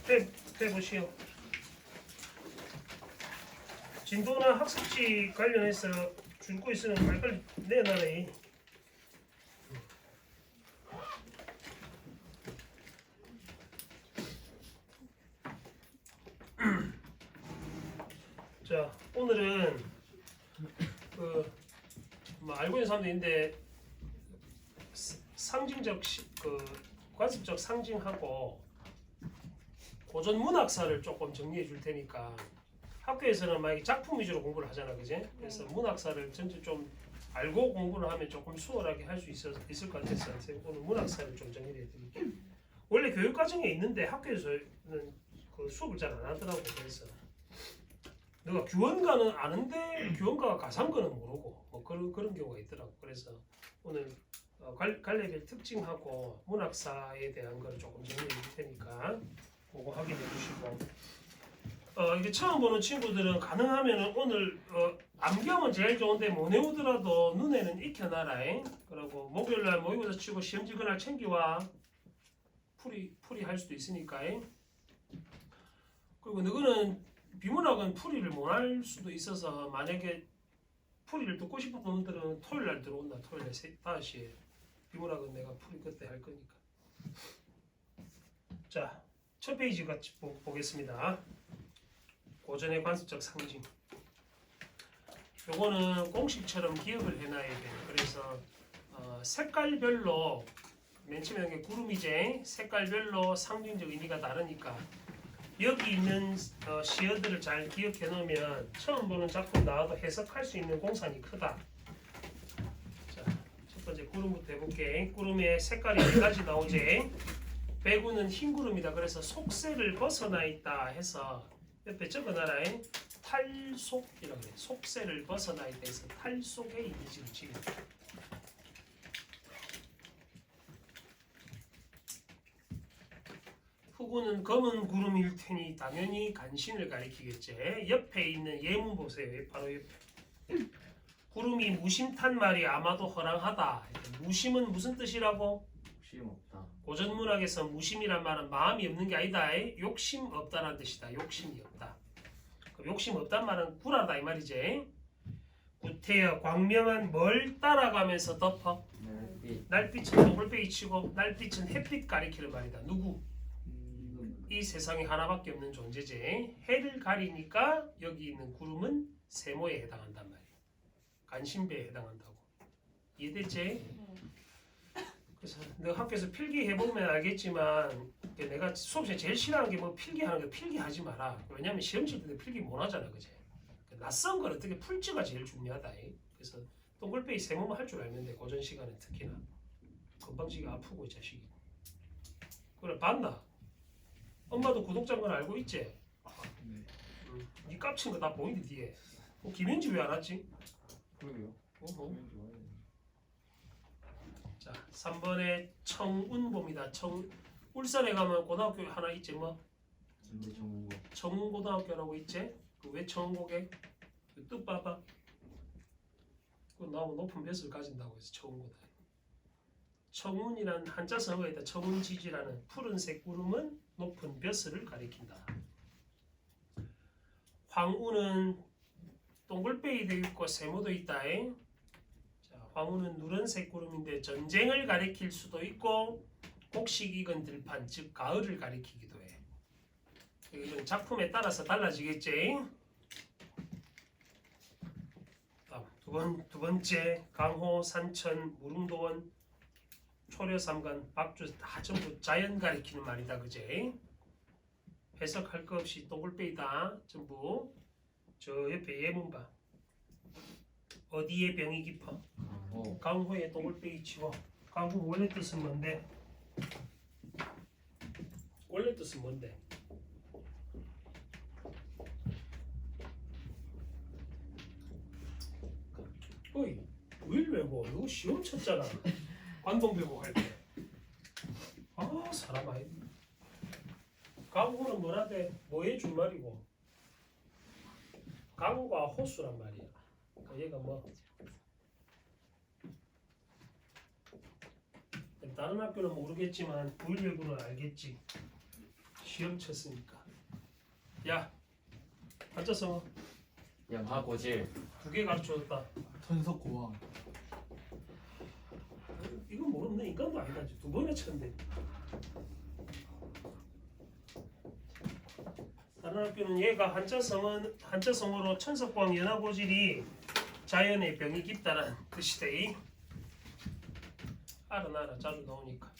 빼보시오. 진도나 학습지 관련해서 줄 거 있으면 빨리 내놔라. 자, 오늘은 뭐 알고 있는 사람도 있는데 상징적 관습적 상징하고 고전 문학사를 조금 정리해 줄 테니까 학교에서는 만약에 작품 위주로 공부를 하잖아, 그지? 그래서 문학사를 전체 좀 알고 공부를 하면 조금 수월하게 할 수 있을 것 같아서 오늘 문학사를 좀 정리해 드릴게요. 원래 교육 과정에 있는데 학교에서는 그 수업을 잘 안 하더라고. 그래서 내가 규원가는 아는데 규원가가 가상거는 모르고 뭐 그런 경우가 있더라고. 그래서 오늘 갈래별 특징하고 문학사에 대한 거를 조금 정리해 줄 테니까 그거 확인해 주시고 이게 처음 보는 친구들은 가능하면 오늘 암경은 제일 좋은데 못 외우더라도 눈에는 익혀놔라. 그리고 목요일날 모의고사 치고 시험지 그날 챙겨와. 풀이 할 수도 있으니까. 그리고 너희는 비문학은 풀이를 못 할 수도 있어서 만약에 풀이를 듣고 싶은 분들은 토요일날 들어온다. 토요일에 5시에 비문학은 내가 풀이 그때 할 거니까. 자, 첫 페이지 같이 보겠습니다. 고전의 관습적 상징. 요거는 공식처럼 기억을 해놔야 돼요. 그래서 색깔별로 맨 처음에 이게 구름이제 색깔별로 상징적 의미가 다르니까 여기 있는 시어들을 잘 기억해 놓으면 처음 보는 작품 나와도 해석할 수 있는 공산이 크다. 자, 첫 번째 구름부터 해볼게. 구름의 색깔이 4가지 나오지. 배구는 흰 구름이다. 그래서 속세를 벗어나 있다 해서 옆에 적어놔라. 탈속이라고 해. 속세를 벗어나 있다 해서 탈속의 이미지를 지금. 후구는 검은 구름일 테니 당연히 간신을 가리키겠지. 옆에 있는 예문 보세요. 바로 옆에. 구름이 무심탄 말이 아마도 허랑하다. 무심은 무슨 뜻이라고? 욕심 없다. 고전 문학에서 무심이란 말은 마음이 없는 게 아니다. 욕심 없다는 뜻이다. 욕심이 없다. 욕심 없단 말은 굴하다 이 말이지. 구태여 광명한 뭘 따라가면서 덮어? 날빛은 동글빼기 치고 날빛은 햇빛 가리키는 말이다. 누구? 이 세상에 하나밖에 없는 존재지. 해를 가리니까 여기 있는 구름은 세모에 해당한단 말이야. 간신배에 해당한다고. 이해됐지? 그래서 내가 학교에서 필기 해보면 알겠지만 내가 수업시간에 제일 싫어하는 게 뭐 필기하는 거 필기하지 마라. 왜냐면 시험 칠 때 필기 못 하잖아, 그제? 낯선 걸 어떻게 풀지가 제일 중요하다. 그래서 동글빼기 세모만 할 줄 알면 돼. 고전 시간에 특히나 건방지게 아프고 이 자식이. 그래 봤나? 엄마도 구독자인 건 알고 있지? 네. 니 깝친 거 다 보이는데 뒤에. 김현지 왜 안 왔지? 그러게요. 자, 3번에 청운봅니다. 울산에 가면 고등학교 하나 있지 뭐? 청운고등학교라고 있지? 왜 청운고개? 그 뜻 봐봐. 그 너무 높은 벼슬 가진다고 해서 청운고등학교. 청운이란 한자 성어가 있다. 청운지지라는 푸른색 구름은 높은 벼슬을 가리킨다. 황우는 동글빼기도 있고 세모도 있다. 자, 황우는 누런색 구름인데 전쟁을 가리킬 수도 있고 곡식 익은 들판 즉 가을을 가리키기도 해. 이건 작품에 따라서 달라지겠지. 다음 두 번째 강호, 산천, 무릉도원, 초려삼간, 박주 다 전부 자연 가리키는 말이다, 그제? 해석할 거 없이 동글빼기다 전부. 저 옆에 예문 봐. 어디에 병이 깊어? 강호에 동글빼기 치고. 강호 원래 뜻은 뭔데? 원래 뜻은 뭔데? 어이, 왜 외고? 이거 시험 쳤잖아. 관동배고 할 때. 아, 사람 아이. 강호는 뭐라대? 뭐의 준말이고? 강호가 호수란 말이야. 그러니까 얘가 뭐? 다른 학교는 모르겠지만 부일외고는 알겠지. 시험 쳤으니까. 야, 앉아서 양하고질. 2개 가르쳐줬다. 천석고왕. 이건 모르네. 인간도 아니다. 2번이나 쳤는데. 다른 학교는 얘가 한자성어로 천석광 연하고질이 자연의 병이 깊다는 뜻이대. 알아 자주 나오니까.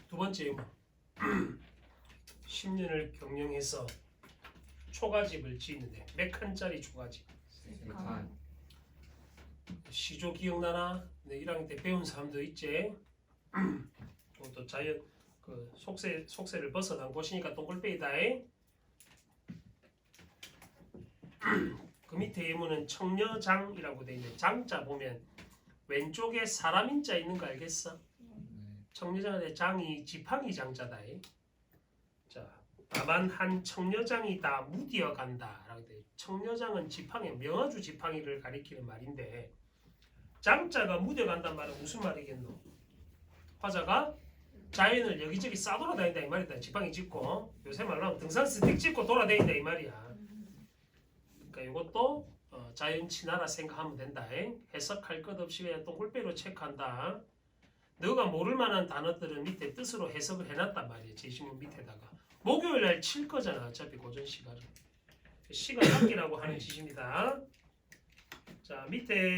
두 번째 뭐 10년을 경영해서 초가집을 짓는데 몇 칸짜리 초가집? 3칸. 시조 기억나나? 내 1학년 때 배운 사람도 있지. 또 자연 그 속세를 벗어난 곳이니까 동글빼이다. 그 밑에 예문은 청려장이라고 돼 있는 장자 보면 왼쪽에 사람 인자 있는 거 알겠어? 청려장의 장이 지팡이 장자다. 자, 다만 한 청려장이 다 무디어 간다라고 돼. 청려장은 지팡이, 명아주 지팡이를 가리키는 말인데 장자가 무디어 간다는 말은 무슨 말이겠노? 화자가 자연을 여기저기 싸돌아다닌다 이 말이다. 지팡이 짚고 요새 말로 하면 등산 스틱 짚고 돌아다닌다 이 말이야. 그러니까 이것도 자연 친화라 생각하면 된다. 해석할 것 없이 그냥 동글빼로 체크한다. 너가 모를 만한 단어들은 밑에 뜻으로 해석을 해놨단 말이야. 제시문 밑에다가. 목요일날 칠 거잖아. 어차피 고전 시간은. 시간 아끼라고 하는 짓입니다. 자,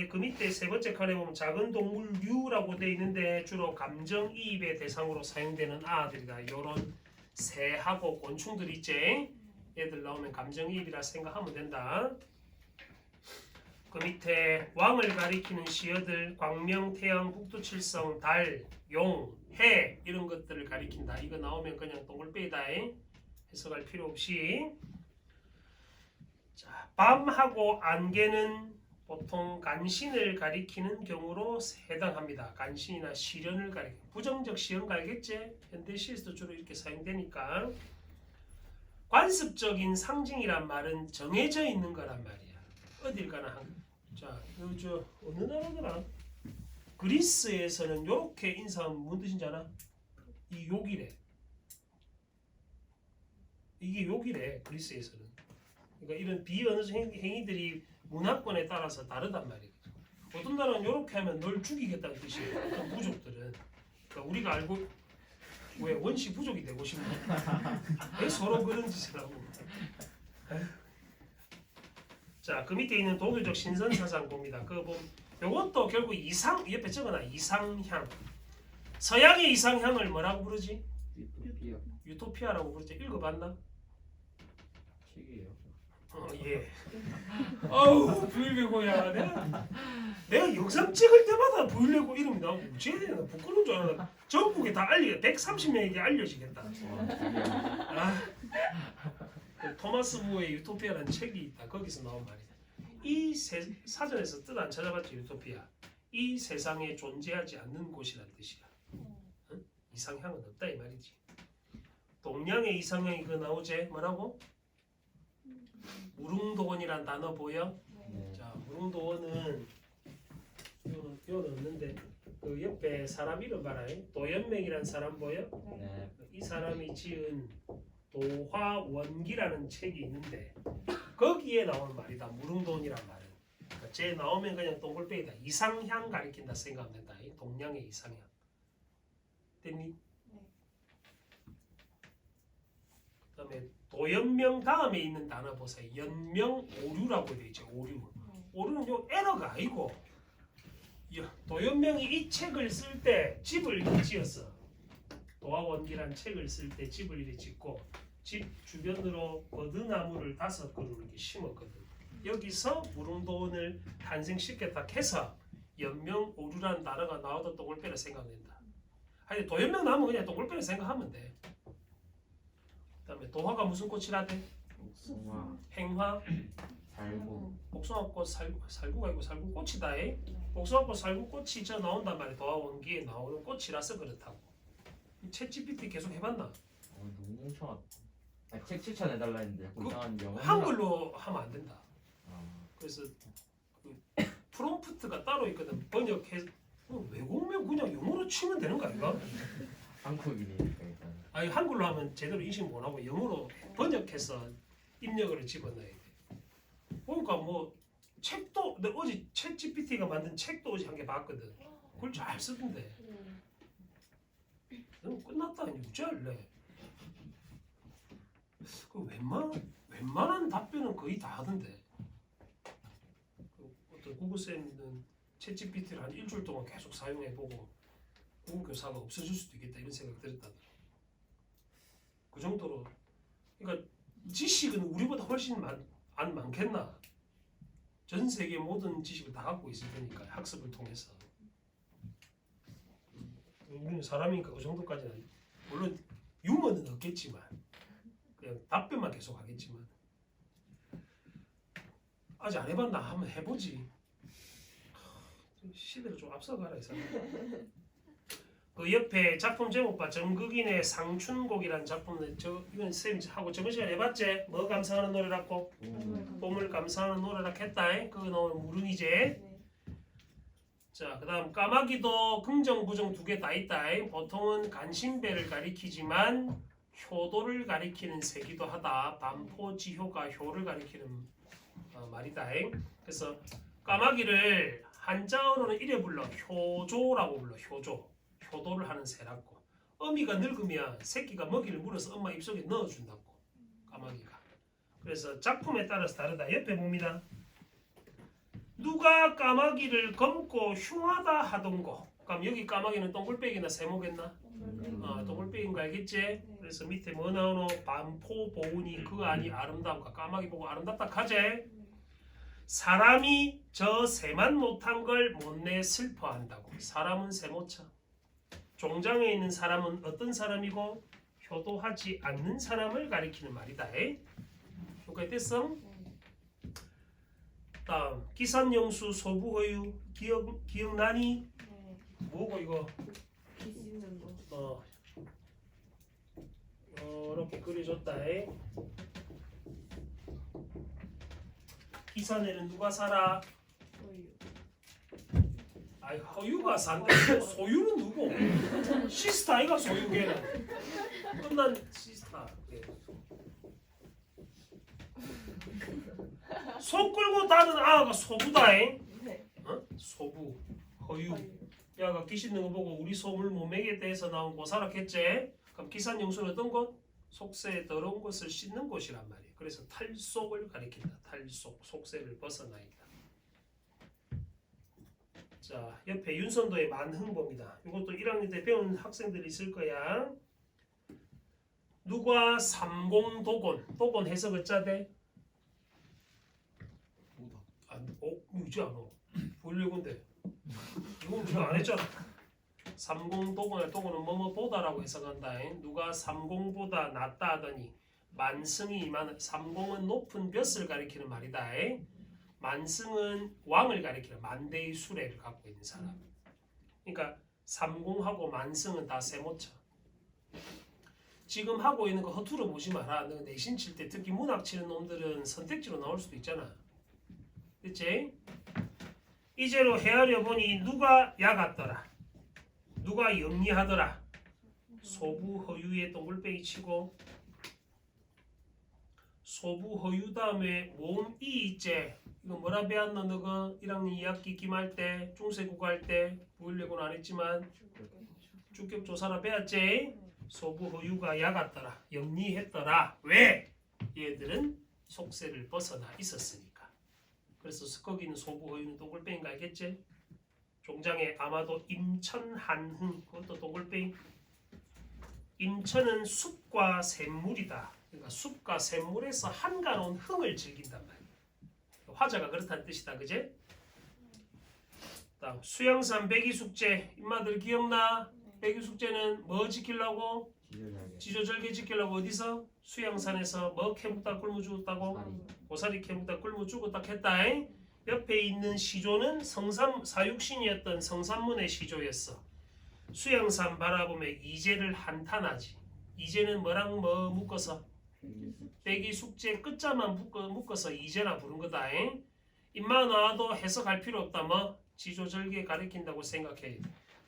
그 밑에 세 번째 칸에 보면 작은 동물류라고 돼 있는데 주로 감정이입의 대상으로 사용되는 아들이다. 요런 새하고 곤충들 있지? 얘들 나오면 감정이입이라 생각하면 된다. 그 밑에 왕을 가리키는 시어들 광명, 태양, 북두칠성, 달, 용, 해 이런 것들을 가리킨다. 이거 나오면 그냥 동글빼이다. 해석할 필요 없이. 자, 밤하고 안개는 보통 간신을 가리키는 경우로 해당합니다. 간신이나 시련을 가리키. 부정적 시험 알겠지? 현대시에서도 주로 이렇게 사용되니까. 관습적인 상징이란 말은 정해져 있는 거란 말이야. 어딜 가나 자, 저 어느 나라더라? 그리스에서는 이렇게 인사하면 무슨 뜻인지 아나? 이 욕이래. 이게 욕이래. 그리스에서는. 그러니까 이런 비언어적 행위들이 문화권에 따라서 다르단 말이야. 어떤 나라는 이렇게 하면 널 죽이겠다는 뜻이에요. 어떤 부족들은. 그러니까 우리가 알고 왜 원시 부족이 되고 싶나? 왜 서로 그런 짓을 하고? 자, 그 밑에 있는 독일적 신선사상 봅니다. 그거 보면 이것도 결국 옆에 적어놔. 이상향. 서양의 이상향을 뭐라고 부르지? 유토피아. 유토피아라고 부르지. 읽어봤나? 책이에요. 예. 아우 부일레고야. 내가 영상 찍을 때마다 부일레고 이름이 나오고 쟤네는 부끄러운 줄 알아. 전국에 다 130명에게 알려지겠다. 아, 그 토마스 부의 유토피아라는 책이 있다. 거기서 나온 말이다. 사전에서 뜻 안 찾아봤지. 유토피아. 이 세상에 존재하지 않는 곳이란 뜻이야. 응? 이상향은 없다 이 말이지. 동양의 이상향이 그 나오지. 뭐라고? 무릉도원이란 단어 보여? 네. 자, 무릉도원은 요는 없는데 그 옆에 사람 이름 봐라. 도연명이란 사람 보여? 네. 이 사람이 지은 도화원기라는 책이 있는데 거기에 나오는 말이다. 무릉도원이란 말은. 그러니까 쟤 나오면 그냥 동글빼이다. 이상향 가리킨다 생각하면 된다. 동양의 이상향. 됐니? 그다음에 도연명 다음에 있는 단어 보세요. 연명 오류라고 되어 있죠. 오류. 오류는 요 에러가 아니고 도연명이 이 책을 쓸 때 집을 이렇게 지었어. 도화원기란 책을 쓸 때 집을 이렇게 짓고 집 주변으로 버드나무를 5그루를 이렇게 심었거든. 여기서 무릉도원을 탄생시켰다 해서 연명 오류라는 단어가 나오던 동글빼를 생각된다. 아니 도연명 나오면 그냥 동글빼를 생각하면 돼. 그다음에 도화가 무슨 꽃이라대? 복숭아. 행화, 살구. 복숭아꽃, 살구가 아니고 살구꽃이다. 복숭아꽃, 살구꽃이 저 나온단 말이야. 도화원기에 나오는 꽃이라서 그렇다고. 챗GPT 계속 해봤나? 너무 뭉쳐놨다. 책 추천해달라 했는데 그 이상한 영어. 한글로 하면 안 된다. 아, 그래서 그 프롬프트가 따로 있거든. 번역해 외국면 그냥 영어로 치면 되는 거 아닌가? 한국인이니까 일단. 아니 한글로 하면 제대로 인식 못하고 영어로 번역해서 입력을 집어넣어야 돼. 그러니까 뭐 책도 내 어제 챗 GPT가 만든 책도 어제 한 개 봤거든. 그걸 잘 쓰던데. 너무 끝났다 이제 어찌할래? 그 웬만한 답변은 거의 다 하던데. 그 어떤 구글 쌤은 챗 GPT를 한 일주일 동안 계속 사용해보고 구글 교사가 없어질 수도 있겠다 이런 생각 들었다더라. 그 정도로 그러니까 지식은 우리보다 훨씬 안 많겠나? 전 세계 모든 지식을 다 갖고 있을 테니까 학습을 통해서 우리는 사람이니까 그 정도까지는 물론 유머는 없겠지만 그냥 답변만 계속 하겠지만 아직 안 해봤나 한번 해보지. 시대를 좀 앞서가라 이 사람. 그 옆에 작품 제목 봐. 정극인의 상춘곡이라는 작품은 이건 쌤 하고 저번 시간에 해봤지? 뭐 감상하는 노래라고? 봄을 감상하는 노래라 했다. 그거 나오는 무릉이제. 자, 그다음 까마귀도 긍정 부정 두 개 다 있다. 보통은 간신배를 가리키지만 효도를 가리키는 새기도 하다. 반포지효가 효를 가리키는 말이다. 그래서 까마귀를 한자어로는 이래 불러 효조라고 불러. 효도를 하는 새라고. 어미가 늙으면 새끼가 먹이를 물어서 엄마 입속에 넣어준다고. 까마귀가. 그래서 작품에 따라서 다르다. 옆에 봅니다. 누가 까마귀를 검고 흉하다 하던고. 그럼 여기 까마귀는 똥굴빼기나 세모겠나? 똥굴빼기인 거 알겠지? 그래서 밑에 뭐 나오노? 반포 보은이 그 안이 아름다움과 까마귀 보고 아름답다 하재? 사람이 저 새만 못한 걸 못내 슬퍼한다고. 사람은 새 못 쳐. 종장에 있는 사람은 어떤 사람이고 효도하지 않는 사람을 가리키는 말이다. 효과에 됐어? 다음 기산영수 소부허유 기억나니? 뭐고 이거? 이렇게 그려줬다. 기산에는 누가 살아? 아이 허유가 산다. 소유는 누구? 시스타이가 소유계는 끝난 시스타. 소 끌고 다는 아가 소부다잉. 소부 허유. 야가 기 씻는 거 보고 우리 소물 몸매에 대해서 나온 고사락했지. 그럼 기산영수는 어떤 곳? 속세에 더러운 것을 씻는 곳이란 말이에요. 그래서 탈속을 가리킨다. 탈속, 속세를 벗어나 있다. 자, 옆에 윤선도의 만흥보입니다. 이것도 1학년 때 배운 학생들이 있을 거야. 누가 삼공도곤, 도곤 해석 어쩌대? 이제 안 오. 보려고인데 이건 우리가 안 했잖아. 삼공도곤의 도곤은 뭐뭐 보다라고 해석한다. 누가 삼공보다 낫다 하더니 만승이 임하는. 삼공은 높은 벼슬을 가리키는 말이다. 만승은 왕을 가리키는 만대의 수레를 갖고 있는 사람. 그러니까 삼공하고 만승은 다 세모쳐. 지금 하고 있는 거 허투루 보지 마라. 너 내신 칠 때 특히 문학 치는 놈들은 선택지로 나올 수도 있잖아. 그치? 이제로 헤아려 보니 누가 야 같더라. 누가 영리하더라. 소부허유에 동글빼기 치고 소부허유 다음에 모음 이이제. 이거 뭐라 배웠노 너가 1학년 2학기 기말 때 중세국어 할 때 보이려고는 안 했지만 주격조사라 배웠지? 소부허유가 야 같더라. 영리했더라. 왜? 얘들은 속세를 벗어나 있었으니까. 그래서 거기는 소부허유는 동글뱅인 거 알겠지? 종장에 아마도 임천한흥 그것도 동글뱅. 임천은 숲과 샘물이다. 그러니까 숲과 샘물에서 한가로운 흥을 즐긴단 말이야. 화자가 그렇다는 뜻이다. 그제? 다음 수양산 백이숙제 임마들 기억나? 백이숙제는 뭐 지키려고? 지조절개 지키려고 어디서? 수양산에서 뭐 캐묵다 굶어 죽었다고? 고사리 캐묵다 굶어 죽었다 했다. 옆에 있는 시조는 사육신이었던 성산문의 시조였어. 수양산 바라보며 이제를 한탄하지. 이제는 뭐랑 뭐 묶어서? 빼기 숙제 끝자만 묶어서 이제나 부른 거다. 입만 나와도 해석할 필요 없다. 뭐 지조절개 가리킨다고 생각해.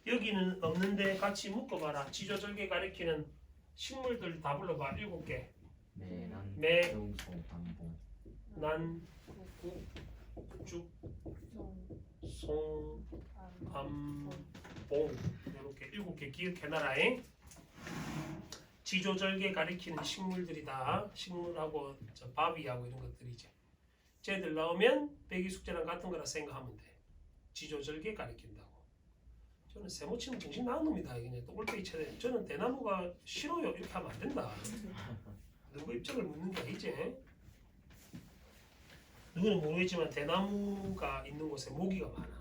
여기는 없는데 같이 묶어봐라. 지조절개 가리키는 식물들 다 불러봐. 7개. 매난 매, 용소 반봉 난, 국, 죽, 송, 암, 봉. 이렇게 7개 기억해놔라. 지조절개 가리키는 식물들이다. 식물하고 저 바위하고 이런 것들이지. 쟤들 나오면 빼기 숙제랑 같은 거라 생각하면 돼. 지조절개 가리킨다고. 저는 세모 치면 정신 나간 놈이다. 그냥 또골빼기 쳐야 돼. 저는 대나무가 싫어요. 이렇게 하면 안 된다. 누구 입장을 묻는 게 아니지. 누구는 모르겠지만 대나무가 있는 곳에 모기가 많아.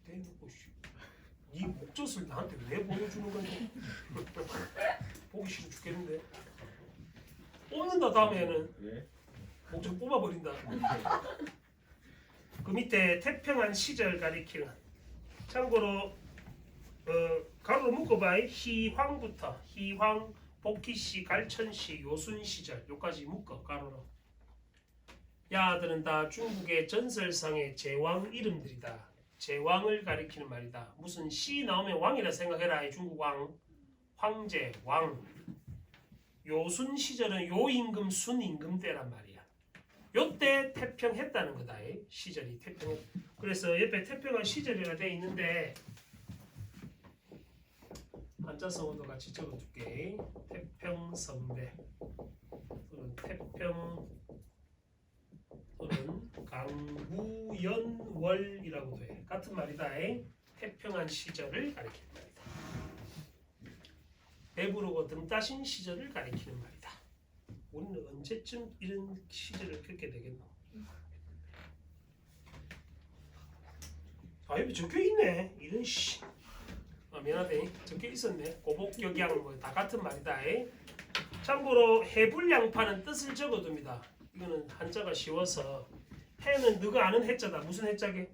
대놓고 네 목젖을 나한테 왜 보여주는 건지 보기 싫어 죽겠는데. 뽑는다 다음에는 왜? 목젖 뽑아버린다. 그 밑에 태평한 시절 가리키는 참고로 가로로 묶어봐. 희황부터 희황, 복희시, 갈천시, 요순시절 요까지 묶어 가로로. 야들은 다 중국의 전설상의 제왕 이름들이다. 제왕을 가리키는 말이다. 무슨 시 나오면 왕이라 생각해라. 중국 왕, 황제, 왕. 요순 시절은 요임금, 순임금 때란 말이야. 요때 태평했다는 거다. 시절이 태평. 그래서 옆에 태평한 시절이라 돼 있는데 한자성어도 같이 적어줄게. 태평성대 또는 태평 또는 강구연월이라고도 해. 같은 말이다. 태평한 시절을 가리키는 말이다. 배부르고 등 따신 시절을 가리키는 말이다. 우리는 언제쯤 이런 시절을 겪게 되겠노? 아 여기 적혀있네. 이런 씨. 미안하대. 적혀있었네. 고복격양 뭐 다 같은 말이다. 참고로 해불양파는 뜻을 적어둡니다. 이거는 한자가 쉬워서 해는 너가 아는 해자다. 무슨 해자게?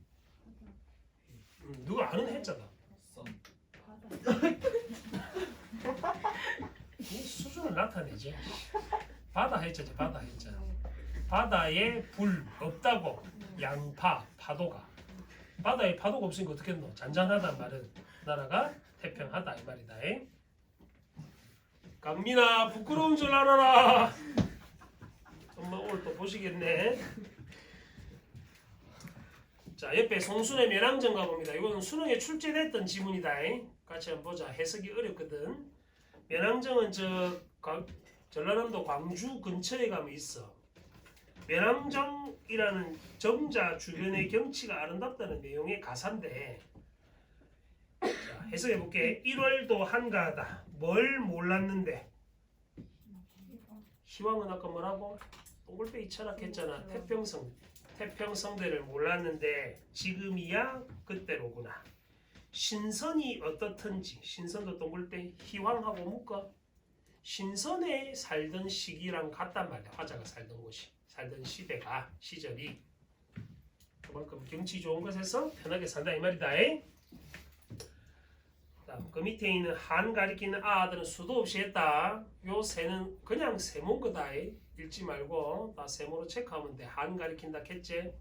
너가 아는 해자다. 이 수준을 나타내죠. 바다 해자지. 바다 해자. 바다에 불 없다고. 양파 파도가. 바다에 파도가 없으니까 어떻게 했노? 잔잔하단 말은 나라가 태평하다 이 말이다. 강민아 부끄러운 줄 알아라. 정말 오늘 또 보시겠네. 자 옆에 송순의 멸항전 가봅니다. 이거는 수능에 출제됐던 지문이다. 같이 한번 보자. 해석이 어렵거든. 멸항정은 전라남도 광주 근처에 가면 있어. 멸항정이라는 점자 주변의 경치가 아름답다는 내용의 가사인데 자, 해석해볼게. 1월도 한가하다. 뭘 몰랐는데 희왕은 아까 뭐라고? 동글빼기 철학했잖아. 태평성대를 몰랐는데 지금이야 그때로구나. 신선이 어떻든지 신선도 동글빼기 희왕하고 묶어. 신선에 살던 시기랑 같단 말이야. 화자가 살던 곳이 살던 시대가 시절이 그만큼 경치 좋은 곳에서 편하게 산다 이 말이다. 그 밑에 있는 한 가리키는 아들은 수도 없이 했다. 요 세는 그냥 세모인 거다. 읽지 말고 다 세모로 체크하면 돼. 한 가리킨다 했지.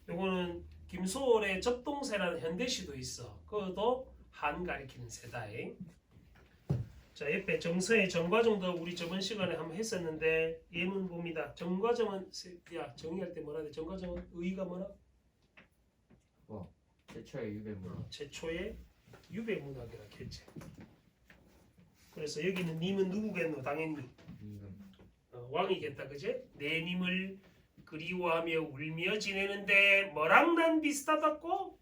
요거는 김소월의 접동세라는 현대시도 있어. 그것도 한 가리키는 세다. 자 옆에 정서의 정과정도 우리 저번 시간에 한번 했었는데 예문 봅니다. 정과정은 야 정의할 때 뭐라 돼? 정과정은 의의가 뭐라? 최초의 유배물. 최초의 유배문학이라 했지. 그래서 여기는 님은 누구겠노? 당연히 왕이겠다. 그제? 내 님을 그리워하며 울며 지내는데 뭐랑 난 비슷하다고?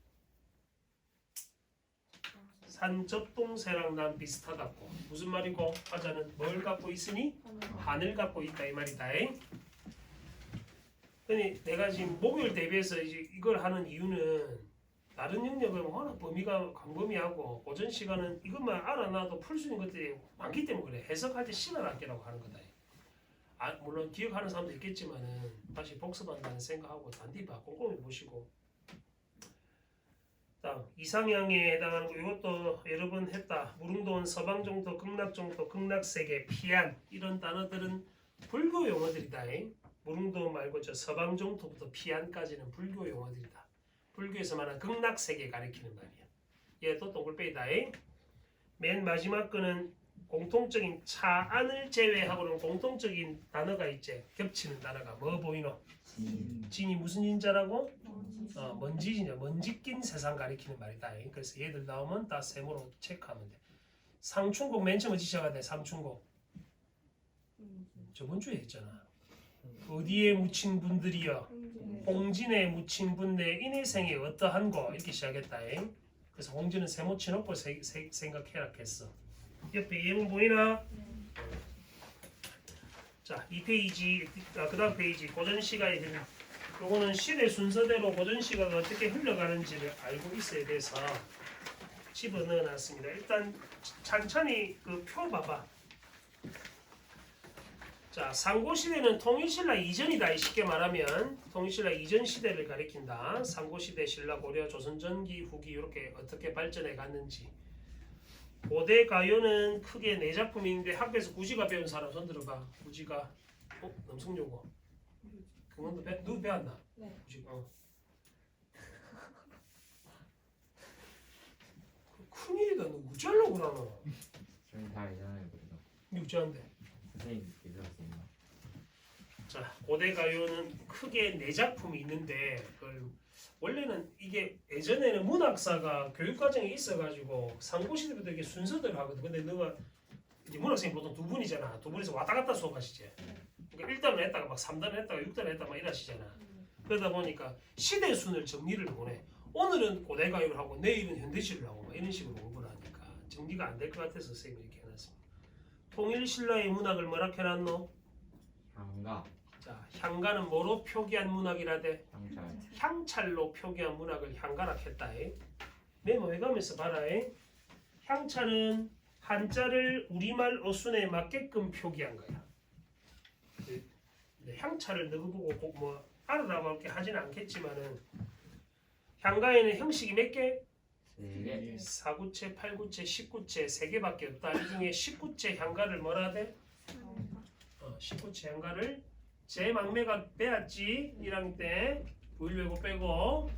산접동새랑 난 비슷하다고. 무슨 말이고? 화자는 뭘 갖고 있으니? 한을 갖고 있다 이 말이다. 근데 내가 지금 목요일 대비해서 이제 이걸 하는 이유는 다른 영역은 워낙 범위가 광범위하고 오전 시간은 이것만 알아놔도 풀 수 있는 것들이 많기 때문에 그래. 해석할 때 시간 아끼라고 하는 거다. 물론 기억하는 사람도 있겠지만은 다시 복습한다는 생각하고 단디 봐 꼼꼼히 보시고. 다음 이상향에 해당하는 거 이것도 여러 번 했다. 무릉도원, 서방정토, 극락정토, 극락세계, 피안 이런 단어들은 불교 용어들이다. 무릉도원 말고 저 서방정토부터 피안까지는 불교 용어들이다. 불교에서 말하는 극락세계 가리키는 말이야. 얘도 동글빼기다. 맨 마지막 거는 공통적인 차안을 제외하고는 공통적인 단어가 있지. 겹치는 단어가 뭐 보이노? 진이 무슨 진자라고? 먼지 진자, 먼지 낀 세상 가리키는 말이다. 그래서 얘들 나오면 다 세모로 체크하면 돼. 상충곡 맨 처음 어디 시작해야 돼? 상충곡 저번 주에 했잖아. 어디에 묻힌 분들이여 홍진에 묻힌 분내 인해생이 어떠한고 이렇게 시작했다. 그래서 홍진은 세모 쳐놓고 생각해라 했어. 옆에 예문 보이나? 자, 이 페이지, 그 다음 페이지 고전 시가에 대한 요거는 시대 순서대로 고전 시가가 어떻게 흘러가는지를 알고 있어야 돼서 집어넣어 놨습니다. 일단 천천히 그 표 봐봐. 자, 상고시대는 통일신라 이전이다. 쉽게 말하면 통일신라 이전 시대를 가리킨다. 상고시대, 신라, 고려, 조선 전기, 후기 이렇게 어떻게 발전해 갔는지. 고대 가요는 크게 네 작품인데 학교에서 구지가 배운 사람 손 들어봐. 구지가 남성요고. 그건 누구 배웠나? 네. 구지가. 큰일이다. 너 우짤라고 그러노? 저희 다 알잖아요. 그래서 니 우짤인데. 선생님 읽었습니다. 자, 고대 가요는 크게 네 작품이 있는데 그걸 원래는 이게 예전에는 문학사가 교육 과정에 있어가지고 상고시대부터 이게 순서대로 하거든. 근데 너가 이제 문학생이 보통 두 분이잖아. 두 분이서 왔다 갔다 수업하시지. 그러니까 1단을 했다가 막 3단을 했다가 6단을 했다가 막 이러시잖아. 그러다 보니까 시대 순을 정리를 못해. 오늘은 고대 가요를 하고 내일은 현대시를 하고 막 이런 식으로 공부를 하니까 정리가 안 될 것 같아서 선생님이 이렇게 해놨습니다. 통일신라의 문학을 뭐라 해놨노? 향가, 자, 향가는 뭐로 표기한 문학이라대? 향찰, 향찰로 표기한 문학을 향가라 했다. 메모해가면서 봐라. 향찰은 한자를 우리말 어순에 맞게끔 표기한 거야. 향찰을 너가 보고 꼭 뭐 알아라고 이렇게 하지는 않겠지만은 향가에는 형식이 몇 개? 3개, 4구체, 8구체, 19체 3개밖에 없다. 이 중에 19체 향가를 뭐라 돼? 19체 향가를 제 막내가 빼앗지 1학년 때 부일외고 빼고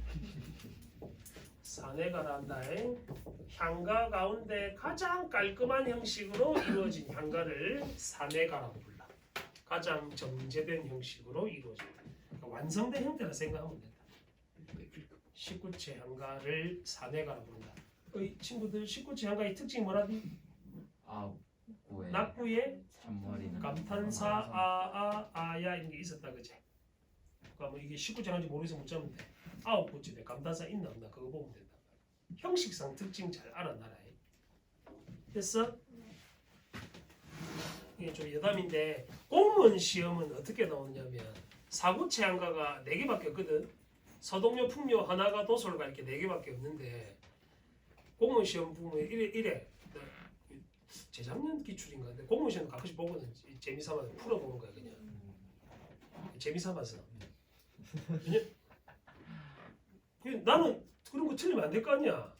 사내가라 한다. 향가 가운데 가장 깔끔한 형식으로 이루어진 향가를 사내가라고 불러. 가장 정제된 형식으로 이루어진다. 그러니까 완성된 형태라 생각하면 된다. 19체 향가를 사내가라고 부른다. 이 친구들 19체 향가의 특징이 뭐라니? 아구에 낙구에 잔머리는 감탄사 아야 이런 게 있었다 그제. 그러니까 뭐 이게 19체 향가인지 모르겠어 못 잡으면 돼. 9구째 감탄사 있나 없나 그거 보면 된다. 형식상 특징 잘 알아놔라. 됐어? 이게 좀 여담인데 공무원 시험은 어떻게 나오냐면 사구체 향가가 4개밖에 없거든. 서동요, 풍요, 하나가 도솔가 이렇게 4개밖에 없는데 공무원 시험 보면 이래 재작년 기출인가 근데 공무원 시험 가끔씩 보고는 재미삼아서 풀어보는 거야 그냥 재미삼아서 그냥 나는 그런 거 틀리면 안 될 거 아니야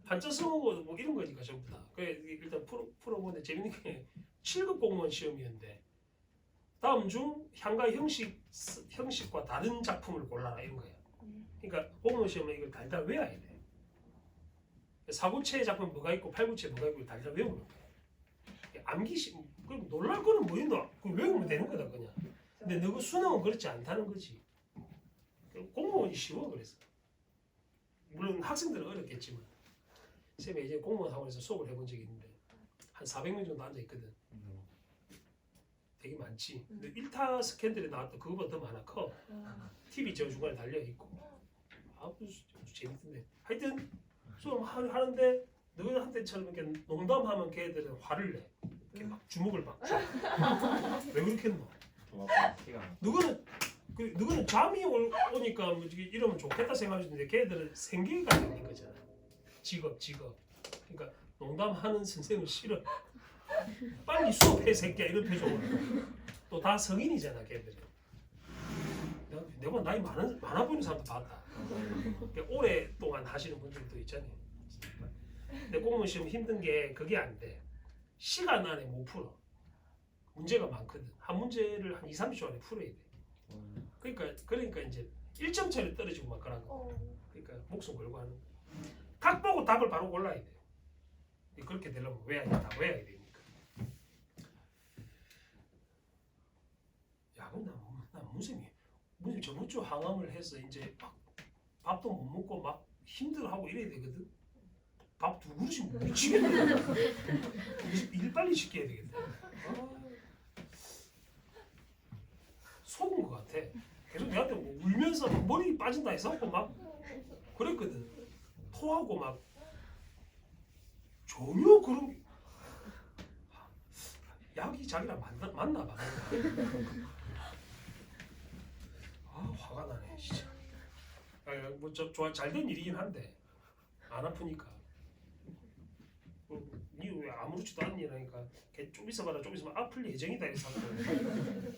한자 써보고 뭐 이런 거니까 전부 다 그래 일단 풀어보는데 재밌는 게 7급 공무원 시험이었는데 다음 중 향가 형식과 다른 작품을 골라라 이런 거야. 그러니까 공무원 시험은 이걸 달달 외워야 돼. 4구체 작품 뭐가 있고 8구체 뭐가 있고 달달 외우는 거야. 암기시 그럼 놀랄 거는 뭐 있나? 그 외우면 되는 거다 그냥. 근데 너그 수능은 그렇지 않다는 거지. 공무원이 쉬워 그래서. 물론 학생들은 어렵겠지만 쌤이 이제 공무원 학원에서 수업을 해본 적이 있는데 한 400명 정도 앉아 있거든. 되게 많지. 근데 1타 스캔들이 나왔던 그거보다 더 많아 커. TV 저 중간에 달려 있고. 아주 재밌던데. 하여튼 수업 하는데 너희한테처럼 이렇게 농담하면 걔들은 화를 내. 이렇게 막 주목을 받고. 왜 그렇게 했노? 시간 누구는 잠이 오니까 뭐 이러면 좋겠다 생각하시는데 걔들은 생계가 있는 거잖아. 직업. 그러니까 농담하는 선생을 싫어. 빨리 수업해 새끼야 이런 표정으로. 또 다 성인이잖아 걔들은. 내가 나이 많아 보이는 사람도 봤다. 그러니까 오랫동안 하시는 분들도 있잖아요. 근데 공무원 시험 힘든 게 그게 안 돼. 시간 안에 못 풀어. 문제가 많거든. 한 문제를 한 2, 30초 안에 풀어야 돼. 그러니까 이제 1점 차를 떨어지고 막 그런 거. 그러니까 목숨 걸고 하는 거. 각 보고 답을 바로 골라야 돼. 그렇게 되려면 다 외워야 되니까. 야, 근데 나 무슨 저번 주 항암을 해서 이제 막 밥도 못 먹고 막 힘들어하고 이래야 되거든. 밥 2그릇이면 미치겠네. 일 빨리 시켜야 되겠다. 속은 것 같아. 계속 내한테 뭐 울면서 막 머리 빠진다 해서 막 그랬거든. 토하고 막 전혀 그런 게 약이 자기랑 맞나 봐. 화가 나네 진짜. 뭐저 잘된 일이긴 한데 안 아프니까. 니 왜 아무렇지도 않니? 하니까 좀 있어봐라 좀 있으면 아플 예정이다 이래서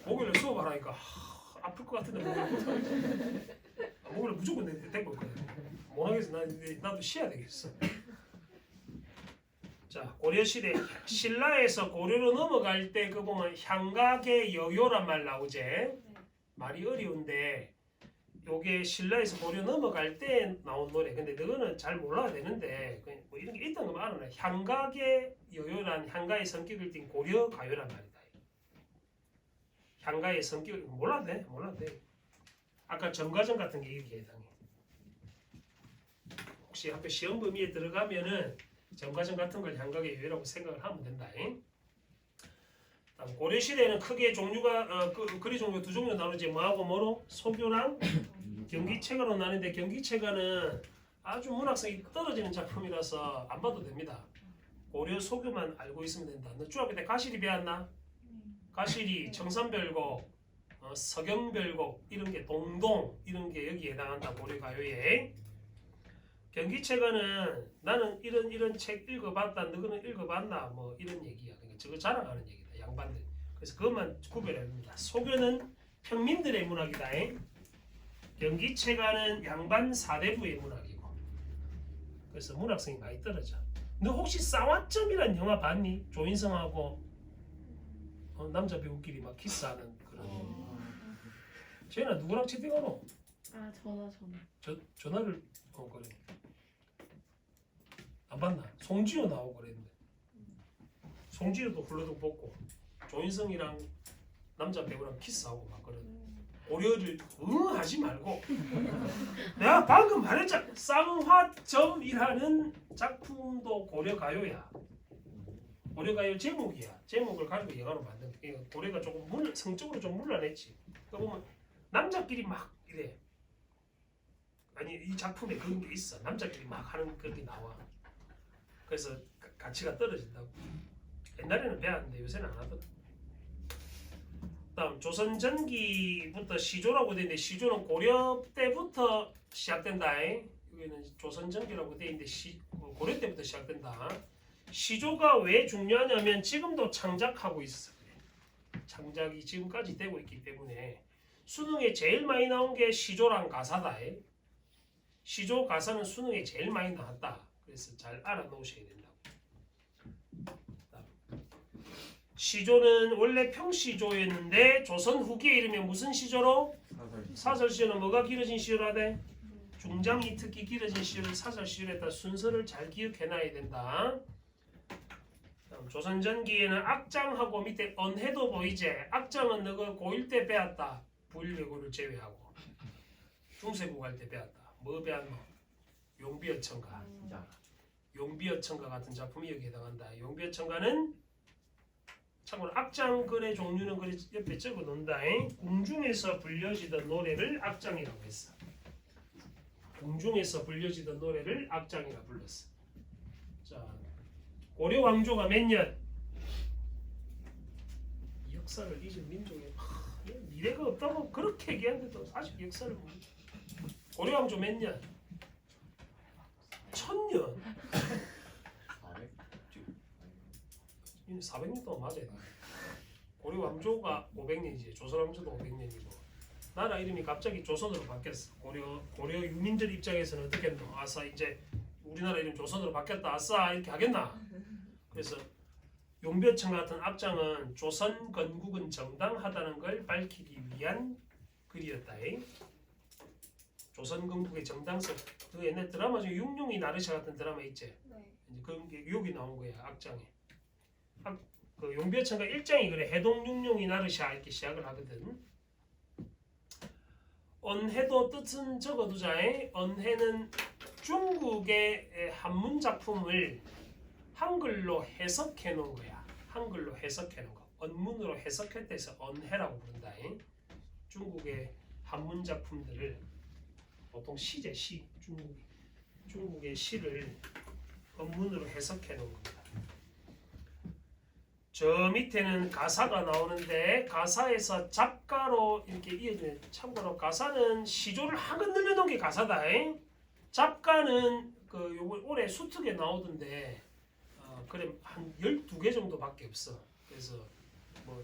목요일에 수업하라니까 아플 것 같은데 목요일에 무조건 데리고 있거든. 못하겠어. 나도 쉬어야 되겠어. 자, 고려시대 신라에서 고려로 넘어갈 때 그 보면 향각의 여요란 말 나오지. 말이 어려운데 요게 신라에서 고려 넘어갈 때 나온 노래. 근데 너는 잘 몰라야 되는데 뭐 이런 게 있던 거만 알아라. 향각의 여요란 향가의 성격을 띈 고려 가요란 말이다. 향가의 성격을 몰라도 돼. 아까 정가정 같은 게 이게 해당해. 혹시 학교 시험 범위에 들어가면은 정가정 같은 걸 향각의 여요라고 생각을 하면 된다. 고려 시대에는 크게 종류가 거리 종류 두 종류 나누지. 뭐하고 뭐로? 소교랑 경기체가로 나는데 경기체가는 아주 문학성이 떨어지는 작품이라서 안 봐도 됩니다. 고려 소교만 알고 있으면 된다. 너 중학교 때 가시리 배웠나? 가시리, 청산별곡, 서경별곡 이런 게 동동 이런 게 여기에 해당한다. 고려 가요에. 경기체가는 나는 이런 책 읽어봤다. 너는 읽어봤나? 뭐 이런 얘기야. 그러니까 저거 자랑하는 얘기다. 양반들. 그래서 그것만 구별해야 됩니다. 소교는 평민들의 문학이다. 경기체가는 양반 사대부의 문학이고. 그래서 문학성이 많이 떨어져. 너 혹시 쌍화점이란 영화 봤니? 조인성하고 남자 배우끼리 막 키스하는 그런. 쟤는 누구랑 채팅하노? 전화. 전화를 그래. 안 봤나? 송지효 나오고 그랬는데. 송지효도 훌러덩 뽑고 조인성이랑 남자 배우랑 키스하고 막 그런. 고려를 하지 말고 내가 방금 말했잖아. 쌍화점이라는 작품도 고려 가요야. 고려 가요 제목이야. 제목을 가지고 영화로 만든. 그러니까 고려가 조금 성적으로 좀 물러냈지. 그러니까 보면 남자끼리 막 이래. 아니 이 작품에 그런 게 있어. 남자끼리 막 하는 그런 게 나와. 그래서 가치가 떨어진다고. 옛날에는 배웠는데 요새는 안 하더라. 다음 조선 전기부터 시조라고 되어 있는데 시조는 고려 때부터 시작된다. 여기는 조선 전기라고 되어 있는데 고려 때부터 시작된다. 시조가 왜 중요하냐면 지금도 창작하고 있어. 창작이 지금까지 되고 있기 때문에 수능에 제일 많이 나온 게 시조랑 가사다. 시조 가사는 수능에 제일 많이 나왔다. 그래서 잘 알아놓으셔야 된다고. 시조는 원래 평시조였는데 조선 후기에 이르면 무슨 시조로? 사설시조는 뭐가 길어진 시조라 돼? 중장이 특히 길어진 시조를 사설시조로 했다. 순서를 잘 기억해놔야 된다. 다음 조선 전기에는 악장하고 밑에 언해도 보이지? 악장은 너가 고1 때 배웠다. 부일외고를 제외하고. 중세고 갈 때 배웠다. 뭐 배웠노? 용비어천가. 용비어천가 같은 작품이 여기에 해당한다. 용비어천가는 참고로 악장글의 종류는 그래 옆에 적어 놓는다. 궁중에서 불려지던 노래를 악장이라고 했어. 궁중에서 불려지던 노래를 악장이라 불렀어. 자, 고려 왕조가 몇 년? 역사를 잊은 민족에 미래가 없다고 그렇게 얘기하는데도 아직 역사를 모르죠. 고려 왕조 몇 년? 1000년. 400년 동안 맞아야 돼. 고려 왕조가 500년이지. 조선 왕조도 500년이고 나라 이름이 갑자기 조선으로 바뀌었어. 고려 유민들 입장에서는 어떻겠노? 아싸 이제 우리나라 이름 조선으로 바뀌었다. 아싸 이렇게 하겠나? 그래서 용벼청 같은 앞장은 조선 건국은 정당하다는 걸 밝히기 위한 글이었다. 조선 건국의 정당성. 그 옛날 드라마 중에 육룡이 나르샤 같은 드라마 있지? 네. 이제 그런 게 여기 나온 거야 악장에. 그 용벼청가 1장이 그래. 해동 육룡이 나르샤 이렇게 시작을 하거든. 언해도 뜻은 적어두자에. 언해는 중국의 한문 작품을 한글로 해석해 놓은 거야. 한글로 해석해 놓은 거. 언문으로 해석했다 해서 언해라고 부른다. 중국의 한문 작품들을 보통 시제 시. 중국의 시를 언문으로 해석해 놓은 겁니다. 저 밑에는 가사가 나오는데 가사에서 잡가로 이렇게 이어지는. 참고로 가사는 시조를 한근 늘려놓은 게 가사다. 잡가는 그 요번 올해 수특에 나오던데 그래 한 12개 정도밖에 없어. 그래서 뭐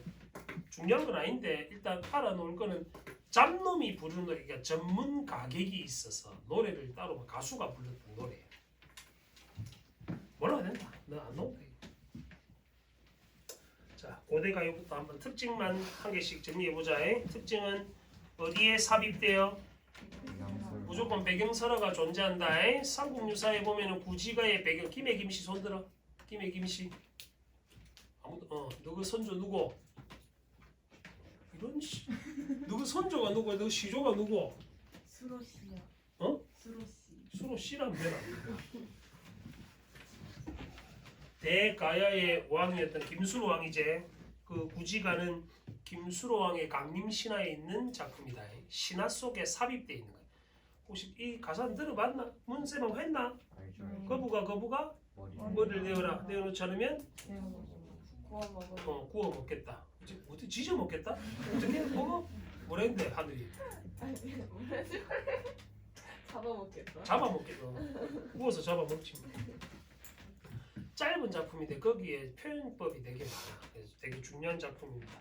중요한 건 아닌데 일단 알아놓을 거는 잡놈이 부르는 노래. 그러니까 전문 가객이 있어서 노래를 따로 가수가 불렀던 노래. 뭐라고 해야 된다. 너 안 나온다. 자, 고대 가요부터 한번 특징만 한 개씩 정리해 보자. 특징은 어디에 삽입돼요? 무조건 배경설화가 존재한다. 삼국유사에 보면은 구지가의 배경. 김해 김씨 손들어. 김해 김씨. 아무도 누구 선조 누구? 이런 씨. 누구 선조가 누구? 누구 시조가 누구? 수로 씨요. 어? 수로 씨. 수로 씨라면 되나? 대가야의 왕이었던 김수로 왕이제. 그 구지가는 김수로 왕의 강림 신화에 있는 작품이다. 신화 속에 삽입돼 있는 거야. 혹시 이 가사 들어봤나? 문쌤하고 했나? 거부가 머리를 내어놓지 않으면 구워 먹겠다. 어떻게 지져 먹겠다? 어떻게 먹어? 뭐라 했는데 하늘이 잡아먹겠다. 잡아먹겠다. 구워서 잡아먹지. 짧은 작품인데 거기에 표현법이 되게 많아. 그래서 되게 중요한 작품입니다.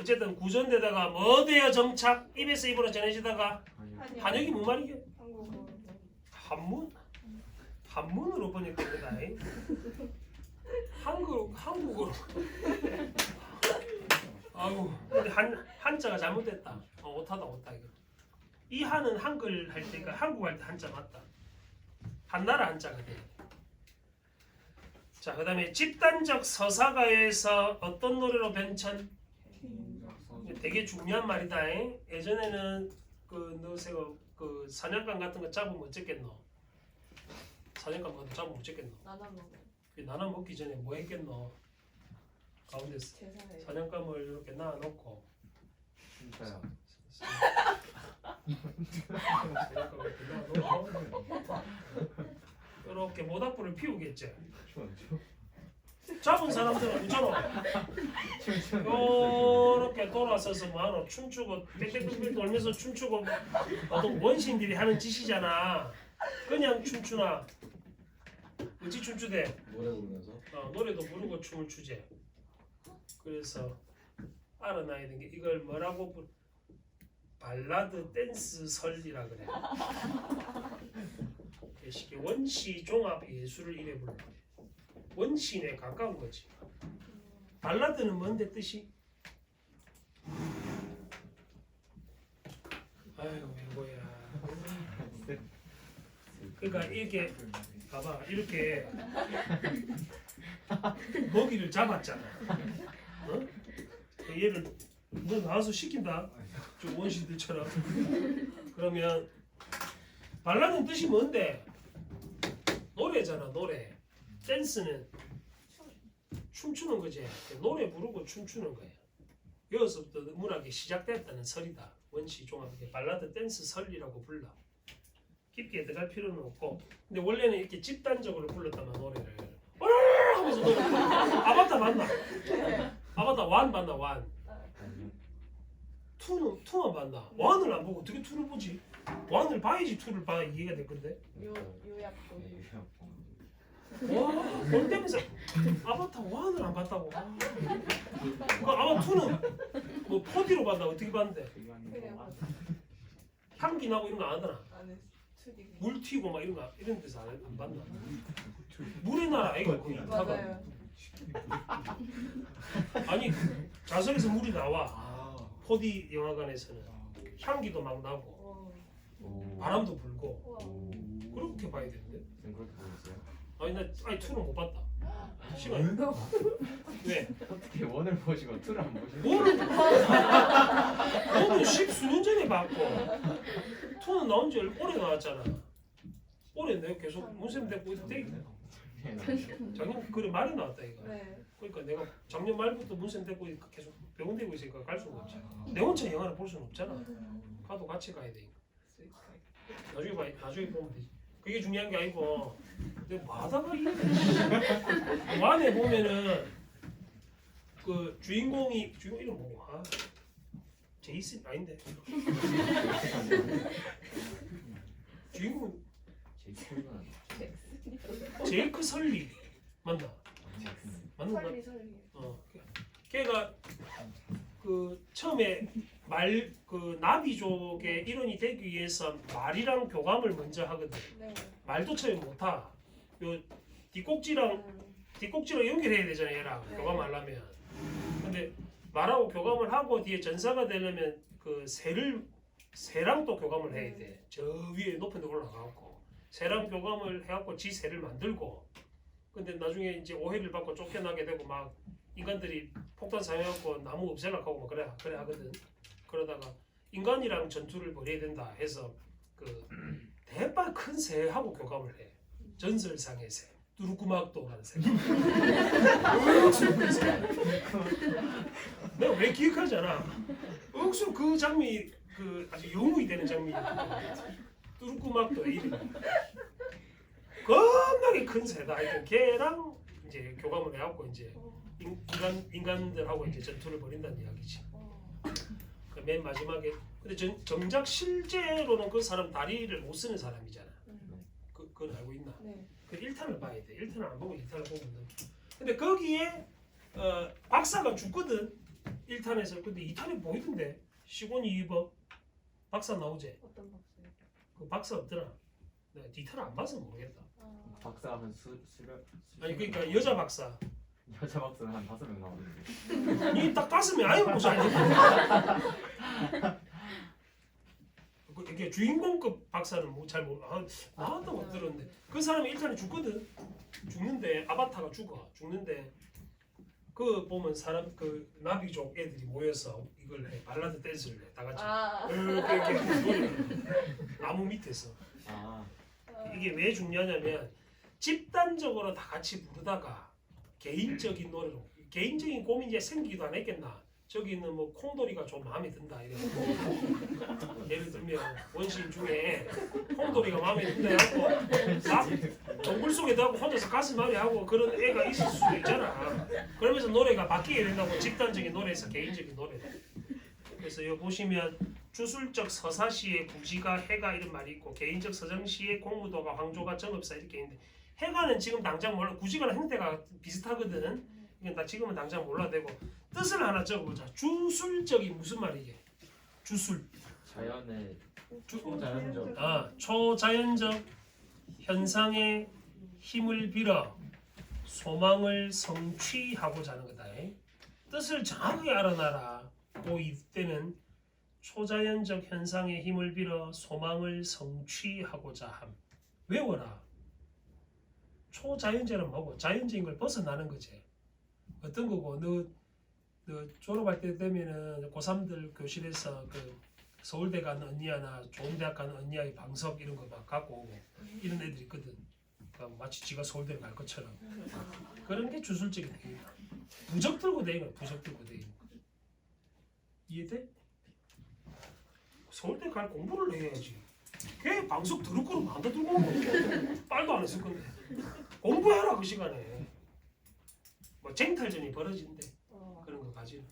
어쨌든 구전대다가 뭐 돼요 정착? 입에서 입으로 전해지다가 한역이 뭔 말이게? 한문? 한문으로 번역됩니다. 한국어로. 아유, 근데 한자가 잘못됐다. 오타다 이거. 이 한은 한글 할 때가 한국 할 때 한자 맞다. 한나라 한자가 돼. 자, 그다음에 집단적 서사가에서 어떤 노래로 변천? 되게 중요한 말이다. 예전에는 그 너세가 그 사냥감 같은 거 잡으면 어쨌겠노? 사냥감 같은 거 잡으면 어쨌겠노? 나눠 먹어. 나눠 먹기 전에 뭐 했겠노? 가운데 제사에. 사냥감을 이렇게 놔놓고 진짜요. 사냥감을 이렇게 놔놓고 이렇게 모닥불을 피우겠지. 잡은 사람들은 있잖아. 이렇게 돌아서서 뭐하노? 춤추고 빽빽빽 돌면서 춤추고 어떤 원신들이 하는 짓이잖아. 그냥 춤추나 어찌 춤추대? 노래 부르면서 노래도 부르고 춤을 추지. 그래서 알아놔야 되는 게 이걸 뭐라고 발라드 댄스 설이라 그래. 쉽게 원시 종합 예술을 이래 불러. 원신에 가까운 거지. 발라드는 뭔데 뜻이? 아유 이거야. 그러니까 이렇게 봐봐 이렇게 먹이를 잡았잖아. 어? 얘를 너 나와서 시킨다. 좀 원신들처럼. 그러면 발라드는 뜻이 뭔데? 노래잖아 노래. 댄스는 춤추는 거지. 노래 부르고 춤추는 거야. 여기서부터 문학이 시작됐다는 설이다. 원시 종합 발라드 댄스 설이라고 불러. 깊게 들어갈 필요는 없고. 근데 원래는 이렇게 집단적으로 불렀다만 노래를 하면서 노래. 아바타 맞나? 아바타 완 봤나 완? 투만 봤나? 완을 안 보고 어떻게 투를 보지? 완을 봐야지 투를 봐야 이해가 될 건데. 요약본. 와, 뭘 때면서 아바타 1을 안 봤다고. 그 아바 2는 뭐 4D로 봤나 어떻게 봤는데? 향기 나고 이런 거 안 하더나. 안에 추리. 물 튀고 막 이런 거 이런 데서 안 봤나? 물의 나라 이거 타가. 맞아요. 아니 자석에서 물이 나와. 아. 4D 영화관에서는 향기도 막 나고 오. 바람도 불고 우와. 오. 그렇게 봐야 되는데. 지금 그렇게 보였어요? 아니 나 아니 2는 못 봤다. 시간이 왜? 어떻게 원을 보시고 투를 안 보시는? 뭐를 너는 10수년 전에 봤고 2는 나온 지 오래 나왔잖아. 올해 내가 계속 문쌤 데리고 있대. 작년 그래 말이 나왔다 이거. 네. 그러니까 내가 작년 말부터 문쌤 데리고 계속 병원 되고 있으니까 갈 수가 없지. 내 혼자 영화를 볼 수는 없잖아. 가도 같이 가야 돼. 나중에 보면 되지. 그게 중요한 게 아니고 내가 뭐하다가 이 안에 보면은 그 주인공 이름 뭐고? 아, 제이슨 아닌데. 주인공 제이크 설리 맞나? 맞나? 설리. 걔가 그 처음에 그 나비족의 일원이 되기 위해서 말이랑 교감을 먼저 하거든. 네. 말도 처음에 못하. 요 뒷꼭지랑 연결해야 되잖아 얘랑 네. 교감하려면. 근데 말하고 교감을 하고 뒤에 전사가 되려면 그 새랑 또 교감을 해야 돼. 저 위에 높은 데 올라가고 새랑 교감을 해갖고 지 새를 만들고. 근데 나중에 이제 오해를 받고 쫓겨나게 되고 막 인간들이 폭탄 사용하고 나무 없애려고 하고 막 그래 하거든. 그러다가 인간이랑 전투를 벌여야 된다 해서 그 대빨 큰 새하고 교감을 해. 전설상의 새. 뚜루꾸막도라는 새. 내가 왜 기억하지 않아? 억수 그 장면이 그 아주 영웅이 되는 장면이야. 뚜루꾸막도 이름. 겁나게 큰 새다. 하여튼 걔랑 이제 교감을 해갖고 이제 인간들하고 이제 전투를 벌인다는 이야기지. 그 맨 마지막에 근데 정작 실제로는 그 사람 다리를 못 쓰는 사람이잖아. 그건 알고 있나? 네. 그 1탄을 봐야 돼. 1탄을 안 보고 2탄을 보면 근데 거기에 박사가 죽거든. 1탄에서. 근데 2탄에 보이던데. 시곤이 2번 박사 나오지? 어떤 박사요? 그 박사 없더라. 내가 2탄을 안 봐서 모르겠다. 박사하면 아니 그러니까 여자 박사. 여자 박사는 한 5명 나오는데. 이 딱 가슴에 아이고 보자. 이게 주인공급 박사는 잘 모르. 나왔다고 들었는데 그 사람이 1탄에 죽거든. 죽는데 아바타가 죽는데 그 보면 사람 그 나비족 애들이 모여서 이걸 해. 발라드 댄스를 해. 다 같이. 이렇게 노래를 해. 나무 밑에서. 이게 왜 중요하냐면 집단적으로 다 같이 부르다가 개인적인 노래로 개인적인 고민이 생기기도 안 했겠나. 저기 있는 뭐 콩돌이가 좀 마음에 든다 이래. 예를 들면 원시인 중에 콩돌이가 마음에 든다 해갖고 막 정글 속에 들어가고 혼자서 가슴앓이 하고 그런 애가 있을 수도 있잖아. 그러면서 노래가 바뀌게 된다고. 집단적인 노래에서 개인적인 노래. 그래서 여기 보시면 주술적 서사시의 구지가 해가 이런 말이 있고 개인적 서정시의 공무도가 황조가 정업사 이렇게 있는데 해가는 지금 당장 몰라. 구지가는 형태가 비슷하거든. 이건 나 지금은 당장 몰라도 되고 뜻을 하나 적어보자. 주술적이 무슨 말이게? 주술. 자연의 초자연적. 초자연적 현상의 힘을 빌어 소망을 성취하고자 하는 거다. 뜻을 정확하게 알아놔라. 고2 때는 초자연적 현상의 힘을 빌어 소망을 성취하고자 함. 외워라. 초자연적은 뭐고? 자연적인 걸 벗어나는 거지. 어떤 거고? 너 졸업할 때 되면은 고3들 교실에서 그 서울대 간 언니야나 좋은 대학 간 언니야의 방석 이런 거 막 갖고 오고 이런 애들이 있거든. 그러니까 마치 지가 서울대를 갈 것처럼. 그런 게 주술적인 행위다. 부적 들고 다니는 거야. 부적 들고 다니는 거. 이해돼? 서울대 갈 공부를 해야지. 걔 방석 들을 거로 안 들고 오고 빨도 안 했을 건데. 공부해라 그 시간에. 뭐 쟁탈전이 벌어진대. 그런 거 가지는.